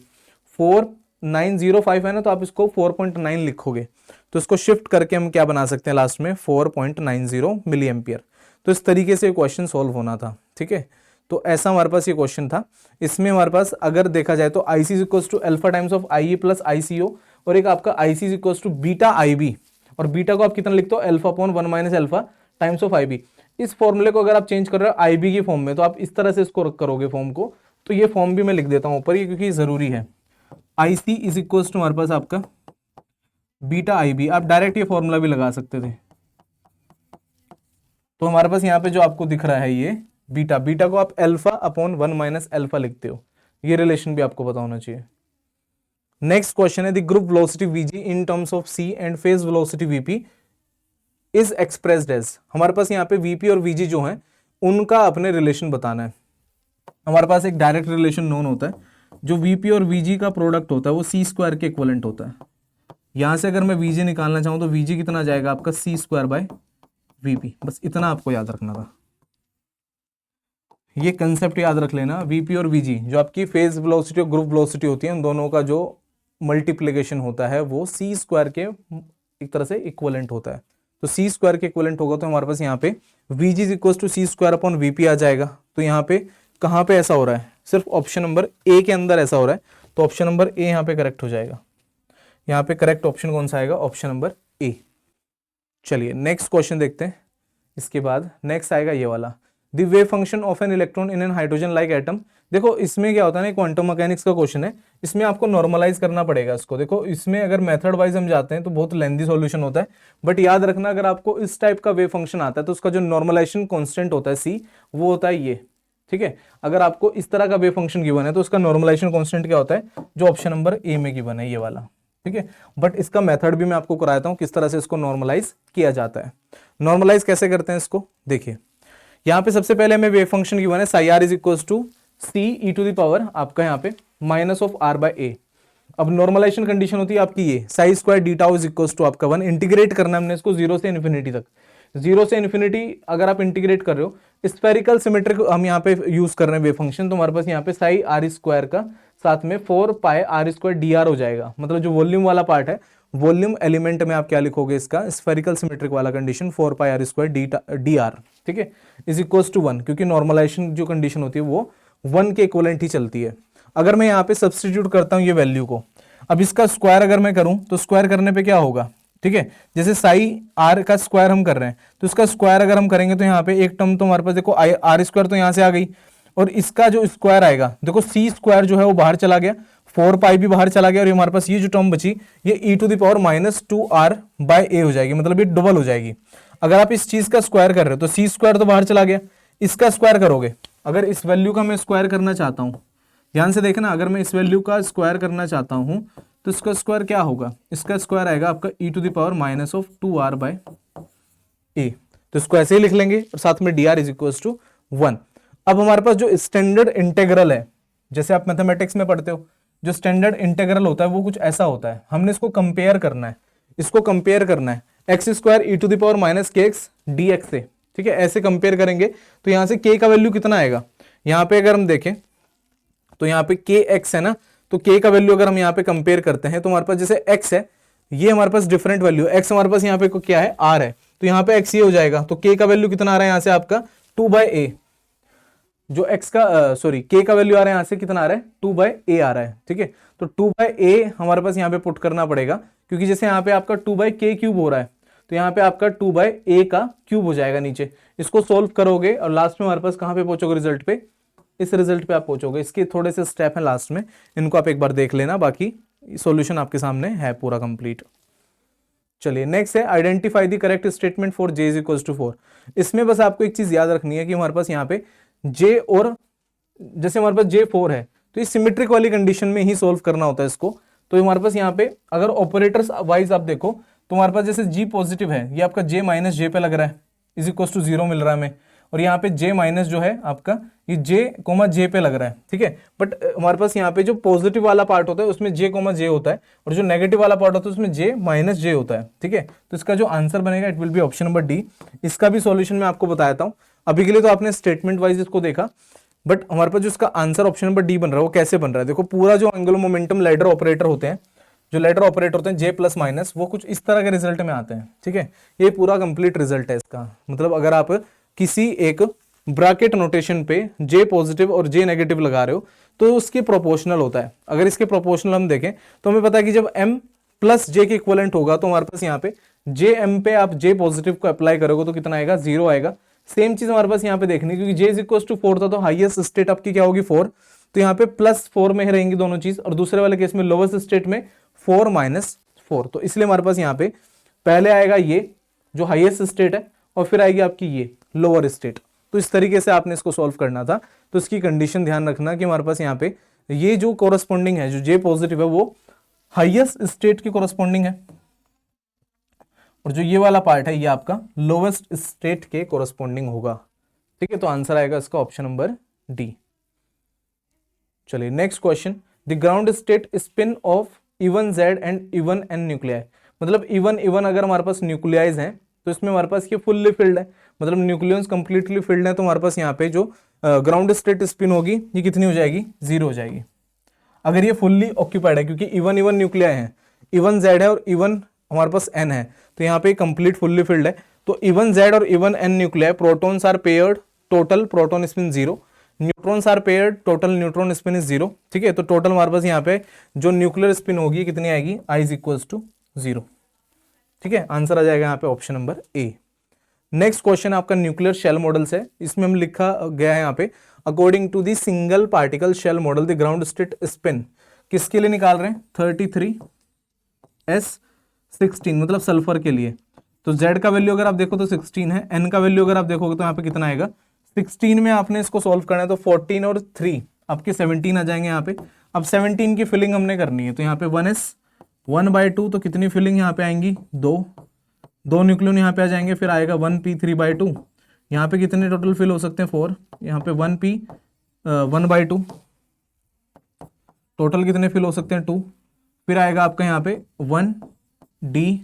4905 है ना, तो आप इसको 4.9 लिखोगे, तो इसको शिफ्ट करके हम क्या बना सकते हैं लास्ट में 4.90 मिली एम्पियर। तो इस तरीके से क्वेश्चन सॉल्व होना था। ठीक है, तो ऐसा हमारे पास ये क्वेश्चन था। इसमें हमारे पास अगर देखा जाए तो I C equals to alpha times of I E plus I C O, और एक आपका I C equals to beta I B, और बीटा को आप कितना लिखते हो, alpha upon one minus alpha times of I B. इस फॉर्मूले को अगर आप चेंज कर रहे हो आई बी की फॉर्म में, तो आप इस तरह से इसको करोगे फॉर्म को, तो ये फॉर्म भी मैं लिख देता हूँ ऊपर ये, क्योंकि जरूरी है। आई सी इज इक्वल्स टू हमारे पास आपका बीटा आई बी, आप डायरेक्ट ये फॉर्मूला भी लगा सकते थे। तो हमारे पास यहाँ पे जो आपको दिख रहा है ये बीटा, बीटा को आप alpha upon one minus alpha लिखते हो, ये रिलेशन भी आपको पता होना चाहिए। नेक्स्ट क्वेश्चन है, the group velocity VG in terms of C and phase velocity VP is expressed as. हमारे पास यहाँ पे वीपी और वीजी जो है उनका अपने रिलेशन बताना है। हमारे पास एक डायरेक्ट रिलेशन नोन होता है, जो वीपी और वीजी का प्रोडक्ट होता है वो सी स्क्वायर के इक्विवेलेंट होता है। यहां से अगर मैं वीजी निकालना चाहूं तो वीजी कितना आ जाएगा आपका सी स्क्वायर बाय वीपी, बस इतना आपको याद रखना था। ये कंसेप्ट याद रख लेना, वीपी और वीजी जो आपकी फेज वेलोसिटी और ग्रुप वेलोसिटी होती है, उन दोनों का जो मल्टीप्लिकेशन होता है वो सी स्क्वायर के एक तरह से इक्विवेलेंट होता है। तो सी स्क्वायर के इक्विवेलेंट होगा, तो हमारे पास यहाँ पे VG is equal to C square upon VP आ जाएगा। तो यहाँ पे कहाँ पे ऐसा हो रहा है, सिर्फ ऑप्शन नंबर ए के अंदर ऐसा हो रहा है, तो ऑप्शन नंबर ए यहाँ पे करेक्ट हो जाएगा। यहाँ पे करेक्ट ऑप्शन कौन सा आएगा, ऑप्शन नंबर ए। चलिए नेक्स्ट क्वेश्चन देखते हैं। इसके बाद नेक्स्ट आएगा ये वाला, the wave function of an electron in an hydrogen like atom. देखो इसमें क्या होता है ना, क्वांटम मैकेनिक्स का क्वेश्चन है, इसमें आपको नॉर्मलाइज करना पड़ेगा इसको। देखो इसमें अगर मेथड वाइज हम जाते हैं तो बहुत लेंदी सॉल्यूशन होता है, बट याद रखना अगर आपको इस टाइप का वेव फंक्शन आता है तो उसका जो नॉर्मलाइजेशन कांस्टेंट होता है सी, वो होता है ये। ठीक है, अगर आपको इस तरह का वेव फंक्शन गिवन है तो उसका नॉर्मलाइजेशन कांस्टेंट क्या होता है, जो ऑप्शन नंबर ए में गिवन है ये वाला। ठीक है। बट इसका मेथड भी मैं आपको कराता हूं किस तरह से इसको नॉर्मलाइज किया जाता है। नॉर्मलाइज कैसे करते हैं इसको, देखिए यहां पे सबसे पहले हमें वेव फंक्शन गिवन है psi R is equal to C E to the power आपका यहाँ पे minus of R by A. अब नॉर्मलाइजेशन कंडीशन होती है आपकी ये psi square D tau is equal to आपका 1, इंटीग्रेट करना है हमने इसको जीरो से इन्फिनिटी तक। जीरो से इन्फिनिटी अगर आप इंटीग्रेट कर रहे हो, स्फेरिकल सिमेट्रिक हम यहाँ पे यूज कर रहे हैं वेव फंक्शन, तो हमारे पास यहाँ पे साई आर स्क्वायर का साथ में 4 pi R square D are हो जाएगा। मतलब जो वॉल्यूम वाला पार्ट है, वॉल्यूम एलिमेंट में आप क्या लिखोगे इसका स्फेरिकल सिमेट्रिक वाला condition 4 pi R square D R, ठीक है, इज इक्वल टू 1, क्योंकि नॉर्मलाइजेशन जो कंडीशन होती है वो 1 के इक्विवेलेंट ही चलती है। अगर मैं यहाँ पे सब्सटीट्यूट करता हूँ ये वैल्यू को, अब इसका स्क्वायर अगर मैं करूं तो स्क्वायर करने पे क्या होगा, ठीक है, जैसे साई आर का स्क्वायर हम कर रहे हैं तो इसका स्क्वायर अगर हम करेंगे तो यहाँ पे एक टर्म तो हमारे पास देखो आर स्क्वायर तो यहाँ से आ गई, और इसका जो स्क्वायर आएगा देखो सी स्क्वायर जो है वो बाहर चला गया, 4 पाई भी बाहर चला गया, और हमारे पास ये जो टर्म बची ये E to the power minus 2r by A हो जाएगी, मतलब ये डबल हो जाएगी। अगर आप इस चीज का स्क्वायर कर रहे हो तो सी स्क्वायर तो बाहर चला गया, इसका स्क्वायर करोगे, अगर इस वैल्यू का मैं स्क्वायर करना चाहता हूं, ध्यान से देखना, अगर मैं इस वैल्यू का स्क्वायर करना चाहता हूं तो इसका स्क्वायर क्या होगा, इसका स्क्वायर आएगा आपका E to the power minus of 2r by A. तो इसको ऐसे ही लिख लेंगे और साथ में D R is equal to 1। अब हमारे पास जो स्टैंडर्ड इंटेग्रल है, जैसे आप मैथमेटिक्स में पढ़ते हो, जो स्टैंडर्ड इंटेग्रल होता है वो कुछ ऐसा होता है, हमने इसको कंपेयर करना है, इसको कंपेयर करना है X square E to the power minus K X D X से, ठीक है, ऐसे कंपेयर करेंगे तो यहां से k का वैल्यू कितना आएगा, यहां पे अगर हम देखें तो यहाँ पे के एक्स है ना, तो k का वैल्यू अगर हम यहाँ पे कंपेयर करते हैं तो हमारे पास जैसे x है, ये हमारे पास डिफरेंट वैल्यू, x हमारे पास यहाँ पे क्या है r है, तो यहाँ पे x ये हो जाएगा, तो k का वैल्यू कितना आ रहा है यहाँ से आपका 2 बाय a, जो x का k का वैल्यू आ रहा है यहाँ से कितना आ रहा है 2 बाय a आ रहा है, ठीक है। तो 2 बाय a हमारे पास यहाँ पे पुट करना पड़ेगा, क्योंकि जैसे यहाँ पे आपका 2 बाय k क्यूब हो रहा है, तो यहाँ पे आपका 2 बाय a का क्यूब हो जाएगा नीचे, इसको सोल्व करोगे और लास्ट में हमारे पास कहाँ पे पहुंचोगे रिजल्ट पे, इस रिजल्ट पे आप पहुंचोगे। इसके थोड़े से स्टेप हैं लास्ट में, इनको आप एक बार देख लेना, बाकी सॉल्यूशन आपके सामने है पूरा कंप्लीट। चलिए नेक्स्ट है identify the correct statement for j is equal to 4। इसमें बस आपको एक चीज याद रखनी है कि हमारे पास यहाँ पे j और जैसे हमारे पास j4 है तो ये सिमेट्रिक वाली कंडीशन में ही सोल्व करना होता है इसको। तो हमारे पास यहाँ पे अगर ऑपरेटर्स वाइज आप देखो तो हमारे पास जैसे g पॉजिटिव है, ये आपका j माइनस j पे लग रहा है, इज इक्वल टू 0 मिल रहा है हमें, और यहाँ पे j माइनस जो है आपका ये j कोमा j पे लग रहा है, ठीक है। बट हमारे पास यहाँ पे जो पॉजिटिव वाला पार्ट होता है उसमें j कोमा j होता है, और जो नेगेटिव वाला पार्ट होता है उसमें j माइनस j होता है, ठीक है। तो इसका जो आंसर बनेगा it will be option number D. इसका भी सॉल्यूशन मैं आपको बताता हूँ, अभी के लिए तो आपने स्टेटमेंट वाइज इसको देखा, बट हमारे पास जो इसका आंसर ऑप्शन नंबर डी बन रहा है वो कैसे बन रहा है, देखो पूरा जो एंगुलर मोमेंटम लैडर ऑपरेटर होते हैं, जो लेटर ऑपरेटर होते हैं j प्लस माइनस, वो कुछ इस तरह के रिजल्ट में आते हैं, ठीक है। ये पूरा कंप्लीट रिजल्ट है इसका, मतलब अगर आप किसी एक ब्रैकेट नोटेशन पे j पॉजिटिव और j नेगेटिव लगा रहे हो तो उसके प्रोपोर्शनल होता है। अगर इसके प्रोपोर्शनल हम देखें तो हमें पता है कि जब m प्लस j के इक्विवेलेंट होगा तो हमारे पास यहाँ पे j m पे आप j पॉजिटिव को अप्लाई करोगे तो कितना आएगा, 0 आएगा। सेम चीज हमारे पास यहाँ पे देखनी, क्योंकि j इज इक्वल टू 4 था तो हाईएस्ट स्टेट आपकी क्या होगी 4, तो यहाँ पे +4 में ही रहेंगी दोनों चीज, और दूसरे वाले केस में लोवेस्ट स्टेट में 4 माइनस 4, तो इसलिए हमारे पास यहाँ पे पहले आएगा ये जो हाईएस्ट स्टेट है और फिर आएगी आपकी ये लोअर स्टेट। तो इस तरीके से आपने इसको सॉल्व करना था। तो इसकी कंडीशन ध्यान रखना कि हमारे पास यहाँ पे ये जो कोरस्पॉन्डिंग है, जो जे पॉजिटिव है वो हाईएस्ट स्टेट की कोरस्पॉन्डिंग है, और जो ये वाला पार्ट है ये आपका लोवेस्ट स्टेट के कोरस्पॉन्डिंग होगा, ठीक है। तो आंसर आएगा इसका ऑप्शन नंबर डी। चलिए next question, the ground state spin of even Z and even N nuclei, मतलब इवन अगर हमारे पास न्यूक्लियाइज हैं तो इसमें हमारे पास ये फुल्ली फिल्ड है, मतलब न्यूक्लियंस कंप्लीटली फिल्ड है, तो हमारे पास यहाँ पे जो ग्राउंड स्टेट स्पिन होगी ये कितनी हो जाएगी, 0 हो जाएगी। अगर ये फुल्ली ऑक्यूपाइड है, क्योंकि इवन न्यूक्लियाई है, इवन जेड है और इवन हमारे पास एन है, तो यहाँ पे कंप्लीट फुल्ली फिल्ड है। तो इवन जेड और even N nuclei, protons are paired, total proton spin 0, neutrons are paired, total neutron spin is 0, ठीक है। तो टोटल हमारे पास यहाँ पे जो न्यूक्लियर स्पिन होगी कितनी आएगी, I इज इक्वल टू 0, ठीक है। आंसर आ जाएगा यहाँ पे option number A. Next question आपका न्यूक्लियर शेल मॉडल से, इसमें हम लिखा गया है यहाँ पे according to the single particle shell model the ground state spin किसके लिए निकाल रहे हैं, 33s16, मतलब सल्फर के लिए। तो Z का वैल्यू अगर आप देखो तो 16 है, N का वैल्यू अगर आप देखोगे तो यहाँ पे कितना आएगा, 16 में आपने इसको सॉल्व करना है तो 14 और 3 आपके 17 आ जाएंगे यहाँ पे। अब 17 की फिलिंग हमने करनी है, तो यहाँ पे 1s 1/2 तो कितनी फिलिंग यहाँ पे आएंगी, दो न्यूक्लियन यहाँ पे आ जाएंगे, फिर आएगा 1p 3/2। यहाँ पे कितने टोटल फिल हो सकते हैं, 4। यहाँ पे 1p 1/2, टोटल कितने फिल हो सकते हैं, 2। फिर आएगा आपका यहाँ पे 1d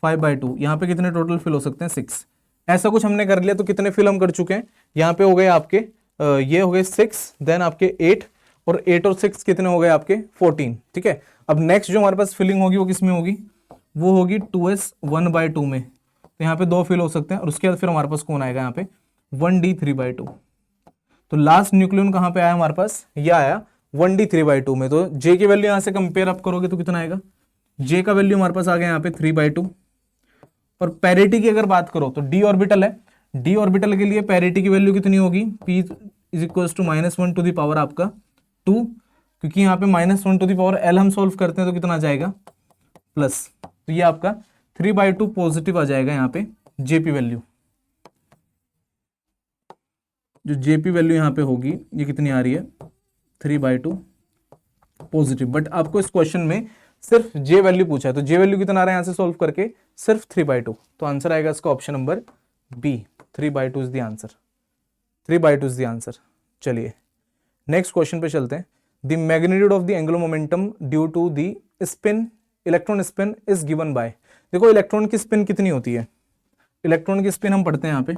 5/2, यहाँ पे कितने टोटल फिल हो सकते हैं, 6। ऐसा कुछ हमने कर लिया। तो कितने फिल हम कर चुके हैं, यहाँ पे हो गए आपके ये हो गए 6, देन आपके 8, और 8 और 6 कितने हो गए आपके 14। ठीक है, अब नेक्स्ट जो हमारे पास फिलिंग होगी वो किसमें होगी, वो होगी 2s 1/2 में। तो यहाँ पे 2 फिल हो सकते हैं, और उसके बाद फिर हमारे पास कौन आएगा यहाँ पे 1d 3/2। तो लास्ट न्यूक्लियन कहाँ पे आया हमारे पास, ये आया 1d 3/2 में। तो j की वैल्यू यहाँ से कंपेयर अप करोगे तो कितना आएगा, j का वैल्यू हमारे पास आ गया यहाँ पे 3/2। और पैरिटी की अगर बात करो तो d ऑर्बिटल है, d ऑर्बिटल के लिए पैरिटी की वैल्यू कितनी होगी, p is equal to -1 to the power आपका 2, क्योंकि यहाँ पे -1 टू द पावर l हम सोल्व करते हैं तो कितना आ जाएगा प्लस। तो ये आपका 3/2 पॉजिटिव आ जाएगा यहाँ पे जेपी वैल्यू। जो जेपी वैल्यू यहाँ पे होगी ये कितनी आ रही है, 3/2 पॉजिटिव। बट आपको इस क्वेश्चन में सिर्फ जे वैल्यू पूछा है, तो जे वैल्यू कितना आ रहा है यहाँ से सोल्व करके, सिर्फ 3/2। तो आंसर आएगा इसका option number B, 3/2 is the answer, 3/2 is the answer. चलिए नेक्स्ट क्वेश्चन पे चलते हैं। The magnitude of the angular momentum due to the spin, electron spin is given by. देखो इलेक्ट्रॉन की स्पिन कितनी होती है, इलेक्ट्रॉन की स्पिन हम पढ़ते हैं यहाँ पे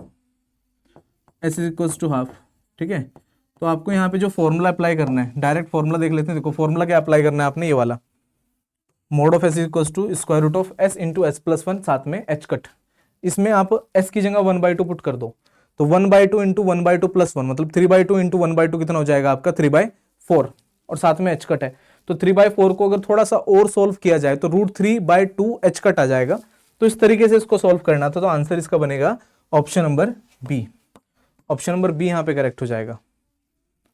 s is equals to half. ठीक है, तो आपको यहाँ पे जो फॉर्मूला अप्लाई करना है, डायरेक्ट फॉर्मूला देख लेते हैं। देखो फॉर्मूला क्या अप्लाई करना है आपने, ये वाला mod of s equals to square root of s into S plus 1 साथ में h कट। इसमें आप s की जगह 1/2 पुट कर दो, तो 1/2 इंटू 1/2 प्लस 1 मतलब 3/2 इंटू 1/2 कितना हो जाएगा आपका 3/4, और साथ में h कट है। तो 3/4 को अगर थोड़ा सा और सोल्व किया जाए तो √3/2 h कट आ जाएगा। तो इस तरीके से इसको सोल्व करना था, तो आंसर इसका बनेगा option number B. Option number B यहां पे करेक्ट हो जाएगा,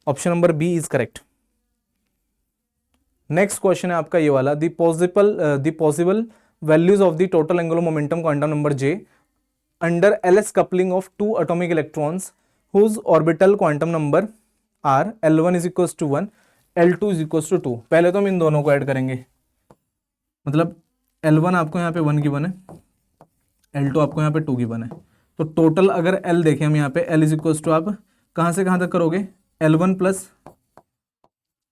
option number B is correct. Next question है आपका ये वाला, the possible values of the total angular momentum quantum number j under ls coupling of 2 atomic electrons whose orbital quantum number are L1 is equals to 1 L2 is equals to 2। पहले तो हम इन दोनों को add करेंगे, मतलब L1 आपको यहाँ पे 1 गिवन है, L2 आपको यहाँ पे 2 गिवन है। तो टोटल अगर L देखें हम यहाँ पे L इज इक्वल्स टू आप कहाँ से कहाँ तक करोगे, L1 प्लस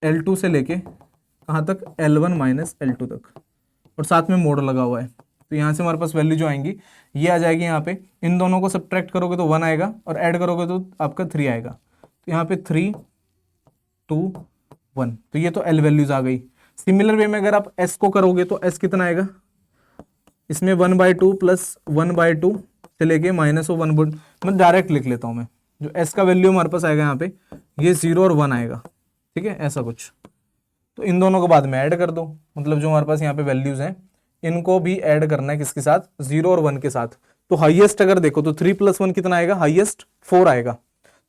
L2 से लेके कहाँ तक, L1 माइनस L2 तक, और साथ में मोड लगा हुआ है। तो यहाँ से हमारे पास वैल्यू जो आएंगी ये आ जाएगी यहाँ पे, इन दोनों को सब्ट्रैक्ट करोगे तो 1 आएगा, और ऐड करोगे तो आपका 3 आएगा। तो यहाँ पे 3 2 1, तो ये तो L वैल्यूज आ गई। सिमिलर वे में अगर आप S को करोगे तो S कितना आएगा, इसमें 1/2 प्लस 1/2 से लेके -1/, मैं डायरेक्ट लिख लेता हूँ मैं, जो S का वैल्यू हमारे पास आएगा यहाँ पे ये 0 और 1 आएगा। ठीक है, ऐसा कुछ। तो इन दोनों को बाद में ऐड कर दो, मतलब जो हमारे पास यहाँ पे वैल्यूज हैं इनको भी ऐड करना है किसके साथ, 0 और 1 के साथ। तो हाईएस्ट अगर देखो तो 3 + 1 कितना आएगा, हाईएस्ट 4 आएगा।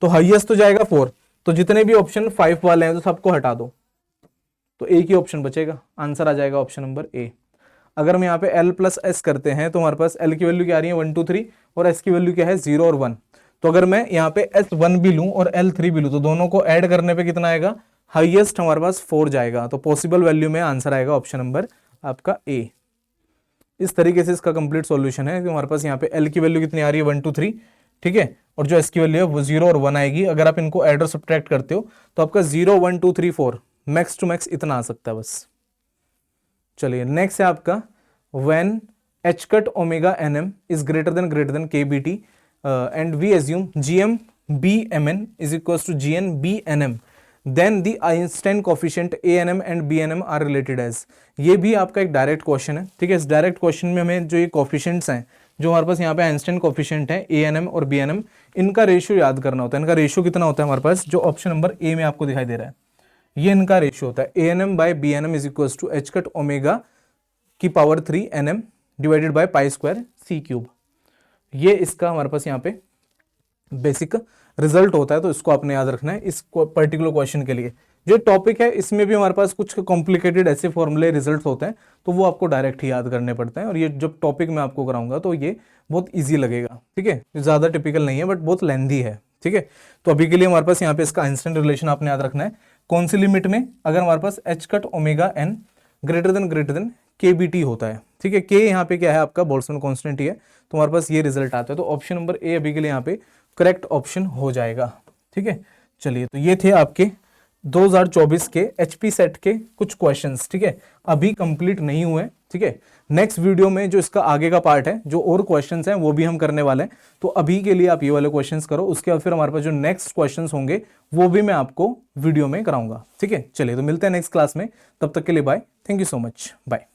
तो हाईएस्ट तो जाएगा 4, तो जितने भी ऑप्शन 5 वाले हैं तो सबको हटा दो, तो एक ही ऑप्शन बचेगा, आंसर आ जाएगा ऑप्शन नंबर ए। अगर हम यहाँ पे L + S करते हैं तो हमारे पास L की वैल्यू क्या आ रही है 1 2 3, और S की वैल्यू क्या है 0 और 1। तो अगर मैं यहाँ पे S1 भी लूँ और L3 भी लूँ तो दोनों को ऐड करने पे कितना आएगा, हाईएस्ट हमारे पास 4 जाएगा। तो पॉसिबल वैल्यू में आंसर आएगा ऑप्शन नंबर आपका ए। इस तरीके से इसका कंप्लीट सॉल्यूशन है कि हमारे पास यहाँ पे L की वैल्यू कितनी आ रही है 1 2 3, ठीक है, और जो S की वैल्यू है वो 0 और 1 आएगी। अगर आप इनको ऐड और सब्ट्रैक्ट करते हो तो आपका 0 1 2 3 4 मैक्स टू मैक्स इतना आ सकता है बस। चलिए नेक्स्ट है आपका, when h cut omega nm is greater than kbt and we assume gm bmn is equals to gn bnm then the Einstein coefficient anm and bnm are related as. ये भी आपका एक डायरेक्ट क्वेश्चन है। ठीक है, इस direct question में हमें जो ये कोफिशिएंट्स हैं, जो हमारे पास यहाँ पे आइंस्टाइन कोफिशिएंट है anm और bnm, इनका रेशियो याद करना होता है। इनका रेशियो कितना होता है हमारे पास, जो ऑप्शन नंबर ए में आपको दिखाई दे रहा है, ये इनका रेशियो होता है anm by bnm is equals to h cut omega की power 3 nm divided by pi square c cube. ये इसका हमारे पास यहाँ पे बेसिक रिजल्ट होता है, तो इसको आपने याद रखना है इस पर्टिकुलर क्वेश्चन के लिए। जो टॉपिक है इसमें भी हमारे पास कुछ कॉम्प्लिकेटेड ऐसे फॉर्मूले रिजल्ट होते हैं, तो वो आपको डायरेक्ट ही याद करने पड़ते हैं। और ये जब टॉपिक मैं आपको कराऊंगा तो ये बहुत ईजी लगेगा। ठीक है, ज़्यादा टिपिकल नहीं है बट बहुत लेंथी है। ठीक है, तो अभी के लिए हमारे पास यहाँ पे इसका आइंस्टाइन रिलेशन आपने याद रखना है। कौन सी लिमिट में, अगर हमारे पास h cut omega n greater than KBT होता है, ठीक है। K यहाँ पे क्या है आपका बोल्ट्जमैन कांस्टेंट ही है, तो हमारे पास ये रिजल्ट आता है। तो ऑप्शन नंबर ए अभी के लिए यहाँ पे करेक्ट ऑप्शन हो जाएगा, ठीक है। चलिए, तो ये थे आपके 2024 के एचपी सेट के कुछ क्वेश्चंस, ठीक है। अभी कंप्लीट नहीं हुए, ठीक है। नेक्स्ट वीडियो में जो इसका आगे का पार्ट है, जो और क्वेश्चंस हैं वो भी हम करने वाले हैं। तो अभी के लिए आप ये वाले क्वेश्चंस करो, उसके बाद फिर हमारे पास जो नेक्स्ट क्वेश्चंस होंगे वो भी मैं आपको वीडियो में कराऊंगा, ठीक है। चलिए, तो मिलते हैं नेक्स्ट क्लास में, तब तक के लिए bye, thank you so much, bye.